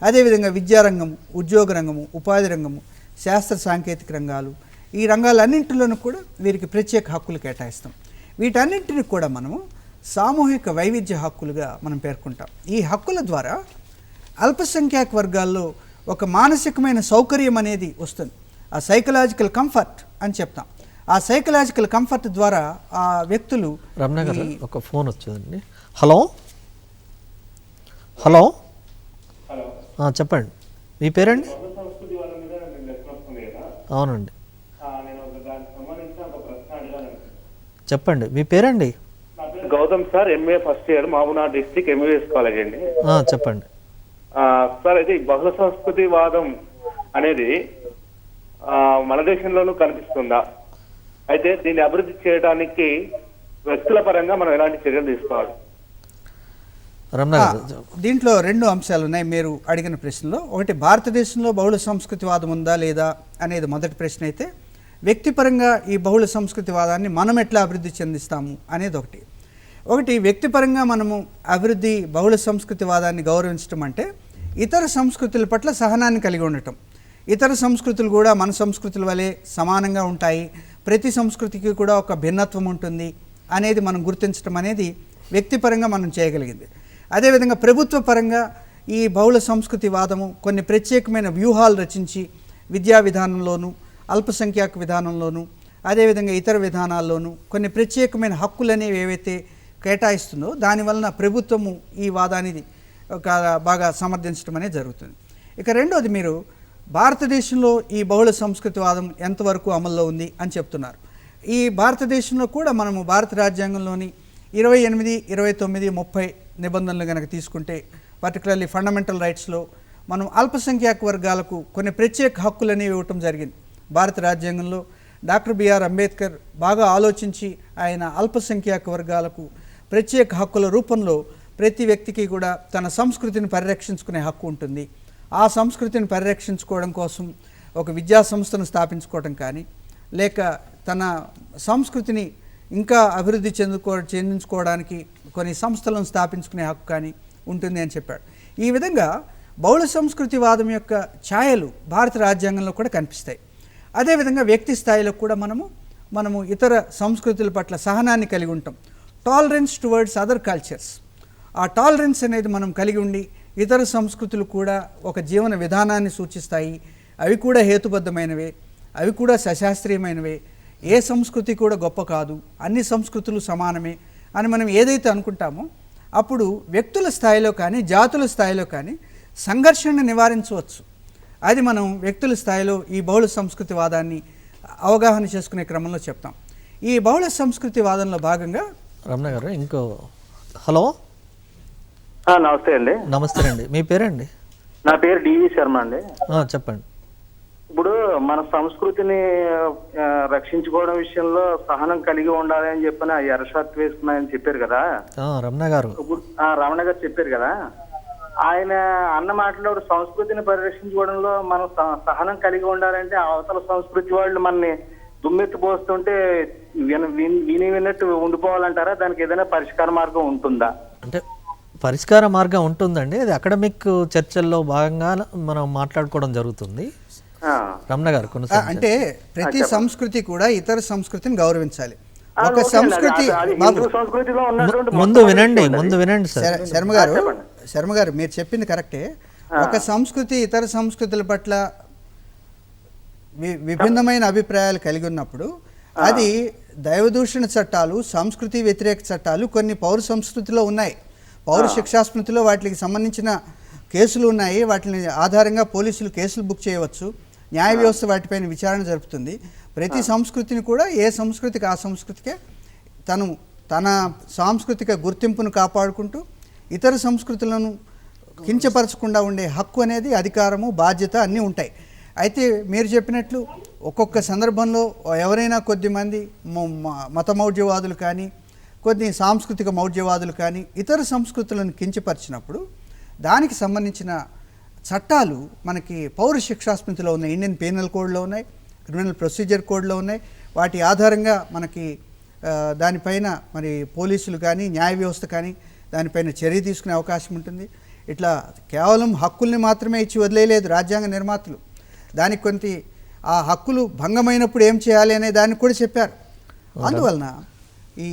అదేవిధంగా విద్యారంగము, ఉద్యోగ రంగము, ఉపాధి రంగము, శాస్త్ర సాంకేతిక రంగాలు, ఈ రంగాలన్నింటిలోనూ కూడా వీరికి ప్రత్యేక హక్కులు కేటాయిస్తాం. వీటన్నింటినీ కూడా మనము సామూహిక వైవిధ్య హక్కులుగా మనం పేర్కొంటాం. ఈ హక్కుల ద్వారా అల్పసంఖ్యాక వర్గాల్లో ఒక మానసికమైన సౌకర్యం అనేది వస్తుంది. ఆ సైకలాజికల్ కంఫర్ట్ అని చెప్తాం. ఆ సైకలాజికల్ కంఫర్ట్ ద్వారా ఆ వ్యక్తులు. రమణ గారు ఒక ఫోన్ వచ్చిందండి. హలో హలో చెప్పండి, మీ పేరండి? అవునండి, చెప్పండి, మీ పేరండి? Gautam sir, MA first year, Mahabubnagar district MBBS college అండి. చెప్పండి సార్. అయితే బహుళ సంస్కృతి వాదం అనేది మన దేశంలోనూ కనిపిస్తుందా? అయితే దీన్ని అభివృద్ధి చేయడానికి వ్యక్తుల పరంగా మనం ఎలాంటి చర్యలు తీసుకోవాలి? దీంట్లో 2 అంశాలు ఉన్నాయి మీరు అడిగిన ప్రశ్నలో. ఒకటి, భారతదేశంలో బహుళ సంస్కృతివాదం ఉందా లేదా అనేది మొదటి ప్రశ్న అయితే, వ్యక్తిపరంగా ఈ బహుళ సంస్కృతివాదాన్ని మనం ఎట్లా అభివృద్ధి చెందిస్తాము అనేది ఒకటి వ్యక్తిపరంగా మనము అభివృద్ధి బహుళ సంస్కృతివాదాన్ని గౌరవించడం అంటే ఇతర సంస్కృతుల పట్ల సహనాన్ని కలిగి ఉండటం. ఇతర సంస్కృతులు కూడా మన సంస్కృతుల వలె సమానంగా ఉంటాయి, ప్రతి సంస్కృతికి కూడా ఒక భిన్నత్వం ఉంటుంది అనేది మనం గుర్తించడం అనేది వ్యక్తిపరంగా మనం చేయగలిగింది. అదేవిధంగా ప్రభుత్వ పరంగా ఈ బహుళ సంస్కృతివాదము కొన్ని ప్రత్యేకమైన వ్యూహాలు రచించి విద్యా విధానంలోనూ, అల్పసంఖ్యాక విధానంలోనూ, అదేవిధంగా ఇతర విధానాల్లోనూ కొన్ని ప్రత్యేకమైన హక్కులు అనేవి ఏవైతే కేటాయిస్తుందో దానివలన ప్రభుత్వము ఈ వాదాన్ని బాగా సమర్థించడం అనేది జరుగుతుంది. ఇక రెండోది, మీరు భారతదేశంలో ఈ బహుళ సంస్కృతివాదం ఎంతవరకు అమల్లో ఉంది అని చెప్తున్నారు. ఈ భారతదేశంలో కూడా మనము భారత రాజ్యాంగంలోని 28, 29, 30 నిబంధనలు కనుక తీసుకుంటే, పర్టికులర్లీ ఫండమెంటల్ రైట్స్లో మనం అల్పసంఖ్యాక వర్గాలకు కొన్ని ప్రత్యేక హక్కులు అనేవి ఇవ్వటం జరిగింది. భారత రాజ్యాంగంలో డాక్టర్ బిఆర్ అంబేద్కర్ బాగా ఆలోచించి ఆయన అల్పసంఖ్యాక వర్గాలకు ప్రత్యేక హక్కుల రూపంలో ప్రతి వ్యక్తికి కూడా తన సంస్కృతిని పరిరక్షించుకునే హక్కు ఉంటుంది. ఆ సంస్కృతిని పరిరక్షించుకోవడం కోసం ఒక విద్యా సంస్థను స్థాపించుకోవడం కానీ, లేక తన సంస్కృతిని ఇంకా అభివృద్ధి చెందించుకోవడానికి కొన్ని సంస్థలను స్థాపించుకునే హక్కు కానీ ఉంటుంది అని చెప్పాడు. ఈ విధంగా బహుళ సంస్కృతివాదం యొక్క ఛాయలు భారత రాజ్యాంగంలో కూడా కనిపిస్తాయి. అదేవిధంగా వ్యక్తి స్థాయిలో కూడా మనము ఇతర సంస్కృతుల పట్ల సహనాన్ని కలిగి ఉంటాం. Tolerance towards other cultures. ఆ టాలరెన్స్ అనేది మనం కలిగి ఉండి ఇతర సంస్కృతులు కూడా ఒక జీవన విధానాన్ని సూచిస్తాయి. అవి కూడా హేతుబద్ధమైనవే, అవి కూడా సశాస్త్రీయమైనవే. ఏ సంస్కృతి కూడా గొప్ప కాదు, అన్ని సంస్కృతులు సమానమే అని మనం ఏదైతే అనుకుంటామో అప్పుడు వ్యక్తుల స్థాయిలో కానీ జాతుల స్థాయిలో కానీ సంఘర్షణను నివారించవచ్చు. అది మనం వ్యక్తుల స్థాయిలో ఈ బహుళ సంస్కృతివాదాన్ని అవగాహన చేసుకునే క్రమంలో చెప్తాం. ఈ బహుళ సంస్కృతివాదంలో భాగంగా రమణ గారు ఇంకో హలో. నమస్తే అండి. నమస్తే అండి, మీ పేరండి? నా పేరు డివి శర్మ అండి. చెప్పండి. ఇప్పుడు మన సంస్కృతిని రక్షించుకోవడం విషయంలో సహనం కలిగి ఉండాలి అని చెప్పిన ఎర్ర షర్ట్ వేసుకున్నాయని చెప్పారు కదా రమణ గారు. ఇప్పుడు రమణ గారు చెప్పారు కదా, ఆయన అన్న మాటలో సంస్కృతిని పరిరక్షించుకోవడంలో మనం సహనం కలిగి ఉండాలంటే అవతల సంస్కృతి వాళ్ళు మనని దుమ్మెత్తిపోస్తుంటే విన్నట్టు ఉండిపోవాలంటారా? దానికి ఏదైనా పరిష్కార మార్గం ఉంటుందా? అంటే పరిష్కార మార్గం ఉంటుందండి. అది అకాడమిక్ చర్చల్లో భాగంగా మనం మాట్లాడుకోవడం జరుగుతుంది. రమణ గారు అంటే ప్రతి సంస్కృతి కూడా ఇతర సంస్కృతిని గౌరవించాలి. ఒక సంస్కృతి ముందు వినండి సార్. శర్మ గారు మీరు చెప్పింది కరెక్టే. ఒక సంస్కృతి ఇతర సంస్కృతుల పట్ల విభిన్నమైన అభిప్రాయాలు కలిగి ఉన్నప్పుడు అది దైవదూషణ చట్టాలు, సంస్కృతి వ్యతిరేక చట్టాలు కొన్ని పౌర సంస్కృతిలో ఉన్నాయి. పౌర శిక్షాస్మృతిలో వాటికి సంబంధించిన కేసులు ఉన్నాయి. వాటిని ఆధారంగా పోలీసులు కేసులు బుక్ చేయవచ్చు. న్యాయ వ్యవస్థ వాటిపైన విచారణ జరుపుతుంది. ప్రతి సంస్కృతిని కూడా ఏ సంస్కృతికి ఆ సంస్కృతికే తన సాంస్కృతిక గుర్తింపును కాపాడుకుంటూ ఇతర సంస్కృతులను కించపరచకుండా ఉండే హక్కు అనేది, అధికారము, బాధ్యత అన్నీ ఉంటాయి. అయితే మీరు చెప్పినట్లు ఒక్కొక్క సందర్భంలో ఎవరైనా కొద్దిమంది మత మౌఢ్యవాదులు కానీ, కొన్ని సాంస్కృతిక మౌఢ్యవాదులు కానీ ఇతర సంస్కృతులను కించపరిచినప్పుడు దానికి సంబంధించిన చట్టాలు మనకి పౌర శిక్షాస్మృతిలో ఉన్నాయి. ఇండియన్ పీనల్ కోడ్లో ఉన్నాయి, క్రిమినల్ ప్రొసీజర్ కోడ్లో ఉన్నాయి. వాటి ఆధారంగా మనకి దానిపైన మరి పోలీసులు కానీ న్యాయ వ్యవస్థ కానీ దానిపైన చర్య తీసుకునే అవకాశం ఉంటుంది. ఇట్లా కేవలం హక్కుల్ని మాత్రమే ఇచ్చి వదిలేయలేదు రాజ్యాంగ నిర్మాతలు. దానికి కొంత ఆ హక్కులు భంగమైనప్పుడు ఏం చేయాలి అనే దాన్ని కూడా చెప్పారు. అందువలన ఈ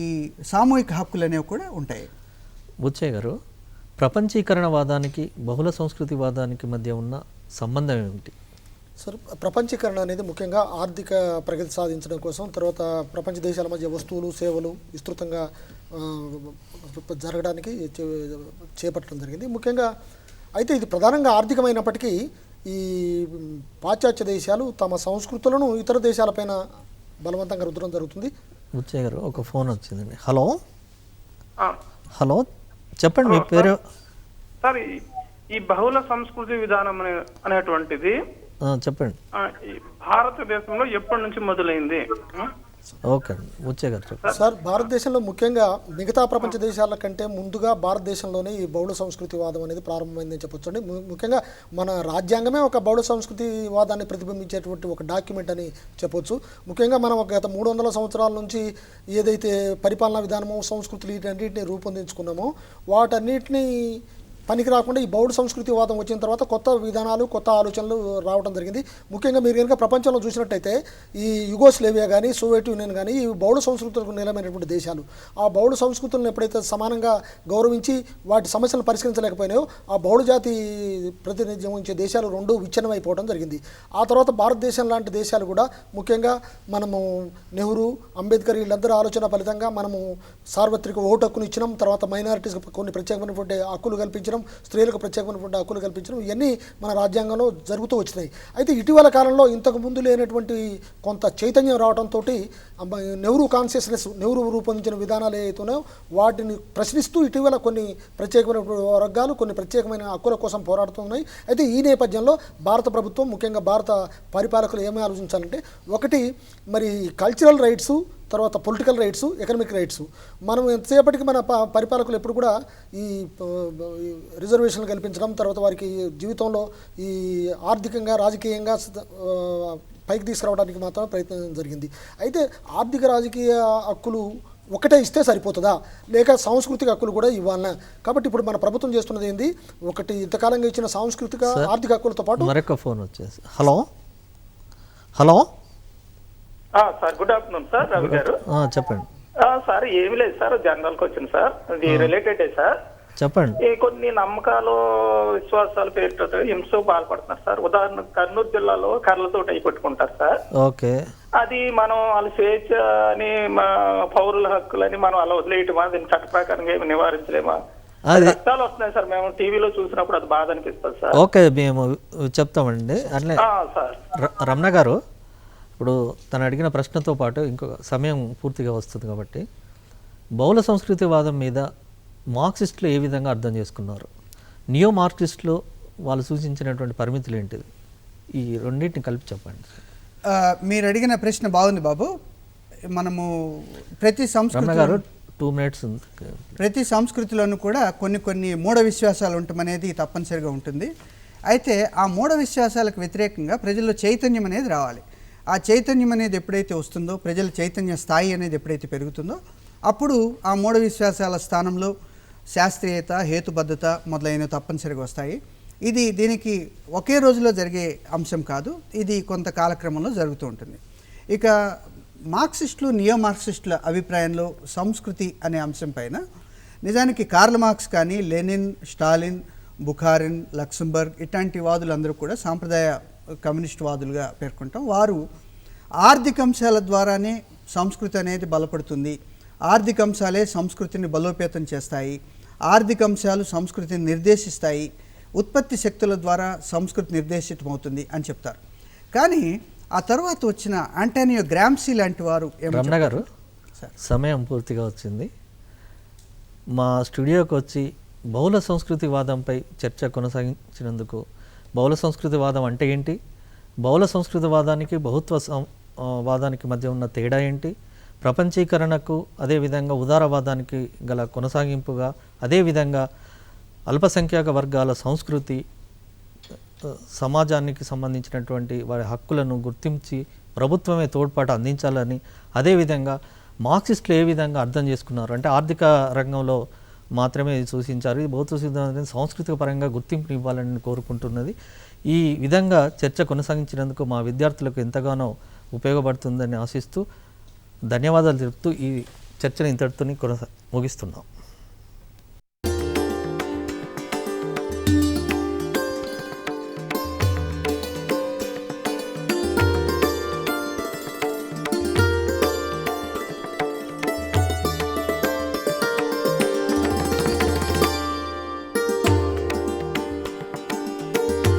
సామూహిక హక్కులు అనేవి కూడా ఉంటాయి. బుచ్చయ్య గారు, ప్రపంచీకరణవాదానికి బహుళ సంస్కృతివాదానికి మధ్య ఉన్న సంబంధం ఏమిటి? సార్, ప్రపంచీకరణ అనేది ముఖ్యంగా ఆర్థిక ప్రగతి సాధించడం కోసం, తర్వాత ప్రపంచ దేశాల మధ్య వస్తువులు, సేవలు విస్తృతంగా జరగడానికి చేపట్టడం జరిగింది ముఖ్యంగా. అయితే ఇది ప్రధానంగా ఆర్థికమైనప్పటికీ ఈ పాశ్చాత్య దేశాలు తమ సంస్కృతులను ఇతర దేశాలపైన బలవంతంగా రుద్దడం జరుగుతుంది. బుచ్చయ్య గారు, ఒక ఫోన్ వచ్చిందండి. హలో చెప్పండి, మీ పేరు? సార్, ఈ బహుళ సంస్కృతి విధానం అనేటువంటిది చెప్పండి. భారతదేశంలో ఎప్పటి నుంచి మొదలైంది? ఓకే బుచ్చయ్య గారు చెప్పండి. సార్, భారతదేశంలో ముఖ్యంగా మిగతా ప్రపంచ దేశాల కంటే ముందుగా భారతదేశంలోనే ఈ బహుళ సంస్కృతివాదం అనేది ప్రారంభమైందని చెప్పొచ్చు అండి. ముఖ్యంగా మన రాజ్యాంగమే ఒక బహుళ సంస్కృతివాదాన్ని ప్రతిబింబించేటువంటి ఒక డాక్యుమెంట్ అని చెప్పొచ్చు. ముఖ్యంగా మనం గత 300 సంవత్సరాల నుంచి ఏదైతే పరిపాలనా విధానమో, సంస్కృతులు వీటన్నిటిని రూపొందించుకున్నామో వాటన్నిటిని పనికి రాకుండా ఈ బౌద్ధ సంస్కృతివాదం వచ్చిన తర్వాత కొత్త విధానాలు, కొత్త ఆలోచనలు రావడం జరిగింది. ముఖ్యంగా మీరు కనుక ప్రపంచంలో చూసినట్టయితే ఈ యుగోస్లేవియా కానీ, సోవియట్ యూనియన్ కానీ ఈ బౌద్ధ సంస్కృతులకు నిలమైనటువంటి దేశాలు. ఆ బౌద్ధ సంస్కృతులను ఎప్పుడైతే సమానంగా గౌరవించి వాటి సమస్యలను పరిష్కరించలేకపోయినాయో ఆ బౌద్ధ జాతి ప్రాతినిధ్యం వహించే దేశాలు రెండు విచ్ఛిన్నమైపోవడం జరిగింది. ఆ తర్వాత భారతదేశం లాంటి దేశాలు కూడా ముఖ్యంగా మనము నెహ్రూ, అంబేద్కర్ వీళ్ళందరూ ఆలోచన ఫలితంగా మనము సార్వత్రిక ఓటు హక్కును ఇచ్చినాం. తర్వాత మైనారిటీస్కి కొన్ని ప్రత్యేకమైనటువంటి హక్కులు కల్పించడం, స్త్రీలకు ప్రత్యేకమైనటువంటి హక్కులు కల్పించడం, ఇవన్నీ మన రాజ్యాంగంలో జరుగుతూ వచ్చినాయి. అయితే ఇటీవల కాలంలో ఇంతకు ముందు లేనటువంటి కొంత చైతన్యం రావడంతో నెహ్రూ కాన్షియస్నెస్, నెహ్రూ రూపొందించిన విధానాలు ఏవైతున్నాయో వాటిని ప్రశ్నిస్తూ ఇటీవల కొన్ని ప్రత్యేకమైన వర్గాలు కొన్ని ప్రత్యేకమైన హక్కుల కోసం పోరాడుతున్నాయి. అయితే ఈ నేపథ్యంలో భారత ప్రభుత్వం, ముఖ్యంగా భారత పరిపాలకులు ఏమీ ఆలోచించాలంటే, ఒకటి మరి కల్చరల్ రైట్స్, తర్వాత పొలిటికల్ రైట్స్, ఎకనామిక్ రైట్స్. మనం ఎంతసేపటికి మన పరిపాలకులు ఎప్పుడు కూడా ఈ రిజర్వేషన్లు కల్పించడం, తర్వాత వారికి జీవితంలో ఈ ఆర్థికంగా రాజకీయంగా పైకి తీసుకురావడానికి మాత్రమే ప్రయత్నం జరిగింది. అయితే ఆర్థిక రాజకీయ హక్కులు ఒకటే ఇస్తే సరిపోతుందా, లేక సాంస్కృతిక హక్కులు కూడా ఇవ్వాలన్నా? కాబట్టి ఇప్పుడు మన ప్రభుత్వం చేస్తున్నది ఏంది, ఒకటి ఇంతకాలంగా ఇచ్చిన సాంస్కృతిక ఆర్థిక హక్కులతో పాటు మరొక ఫోన్ వచ్చేసి. Hello hello sir good afternoon sir, Ravi గారు. చెప్పండి సార్ ఏమి లేదు సార్, జనరల్కి వచ్చింది సార్, ఇది రిలేటెడ్ సార్. చెప్పండి. ఈ కొన్ని నమ్మకాలు విశ్వాసాలు పేరుతో హింసకు పాల్పడుతున్నారు సార్. ఉదాహరణ కర్నూలు జిల్లాలో కర్రలతో అయి కొట్టుకుంటారు సార్. ఓకే, అది మనం వాళ్ళ స్వేచ్ఛ అని పౌరుల హక్కులని మనం అలా వదిలేయటమా? దీన్ని చట్ట ప్రకారంగా ఏమి నివారించలేమా? రక్తాలు వస్తున్నాయి సార్, మేము టీవీలో చూసినప్పుడు అది బాధ అనిపిస్తుంది సార్. ఓకే, మేము చెప్తామండి. అట్లే సార్ రమణ గారు, ఇప్పుడు తను అడిగిన ప్రశ్నతో పాటు ఇంకొక సమయం పూర్తిగా వస్తుంది కాబట్టి, బహుళ సంస్కృతివాదం మీద మార్క్సిస్టులు ఏ విధంగా అర్థం చేసుకున్నారు, నియో మార్క్సిస్టులు వాళ్ళు సూచించినటువంటి పరిమితులు ఏంటిది, ఈ రెండింటిని కలిపి చెప్పండి. మీరు అడిగిన ప్రశ్న బాగుంది బాబు. మనము ప్రతి రమణ గారు సంస్కృతి 2 minutes ఉంది. ప్రతి సంస్కృతిలోనూ కూడా కొన్ని మూఢ విశ్వాసాలు ఉండటమనేది తప్పనిసరిగా ఉంటుంది. అయితే ఆ మూఢ విశ్వాసాలకు వ్యతిరేకంగా ప్రజల్లో చైతన్యం అనేది రావాలి. ఆ చైతన్యం అనేది ఎప్పుడైతే వస్తుందో, ప్రజల చైతన్య స్థాయి అనేది ఎప్పుడైతే పెరుగుతుందో, అప్పుడు ఆ మూఢ విశ్వాసాల స్థానంలో శాస్త్రీయత, హేతుబద్ధత మొదలైనవి తప్పనిసరిగా వస్తాయి. దీనికి ఒకే రోజులో జరిగే అంశం కాదు, ఇది కొంత కాలక్రమంలో జరుగుతూ ఉంటుంది. ఇక మార్క్సిస్టులు, నియో మార్క్సిస్టుల అభిప్రాయంలో సంస్కృతి అనే అంశం పైన నిజానికి కార్ల్ మార్క్స్ కానీ, లెనిన్, స్టాలిన్, బుఖారిన్, లక్సెంబర్గ్ ఇట్లాంటి వాదులందరూ కూడా సాంప్రదాయ కమ్యూనిస్ట్ వాదులుగా పేర్కొంటాం. వారు ఆర్థిక అంశాల ద్వారానే సంస్కృతి అనేది బలపడుతుంది, ఆర్థిక అంశాలే సంస్కృతిని బలోపేతం చేస్తాయి, ఆర్థిక అంశాలు సంస్కృతిని నిర్దేశిస్తాయి, ఉత్పత్తి శక్తుల ద్వారా సంస్కృతి నిర్దేశితమవుతుంది అని చెప్తారు. కానీ ఆ తర్వాత వచ్చిన ఆంటోనియో గ్రాంసీ లాంటి వారు రమణ గారు, సమయం పూర్తిగా వచ్చింది. మా స్టూడియోకి వచ్చి బహుళ సంస్కృతివాదంపై చర్చ కొనసాగించినందుకు, బహుళ సంస్కృతివాదం అంటే ఏంటి, బహుళ సంస్కృతివాదానికి బహుత్వ వాదానికి మధ్య ఉన్న తేడా ఏంటి, ప్రపంచీకరణకు అదేవిధంగా ఉదారవాదానికి గల కొనసాగింపుగా, అదేవిధంగా అల్పసంఖ్యాక వర్గాల సంస్కృతి, సమాజానికి సంబంధించినటువంటి వారి హక్కులను గుర్తించి ప్రభుత్వమే తోడ్పాటు అందించాలని, అదేవిధంగా మార్క్సిస్టులు ఏ విధంగా అర్థం చేసుకున్నారు అంటే ఆర్థిక రంగంలో మాత్రమే సూచించారు, ఈ భౌతిక సిద్ధాంతం సాంస్కృతిక పరంగా గుర్తింపుని ఇవ్వాలని కోరుకుంటున్నది. ఈ విధంగా చర్చ కొనసాగించినందుకు మా విద్యార్థులకు ఎంతగానో ఉపయోగపడుతుందని ఆశిస్తూ ధన్యవాదాలు తెలుపుతూ ఈ చర్చను ఇంతటితో ముగిస్తున్నాం.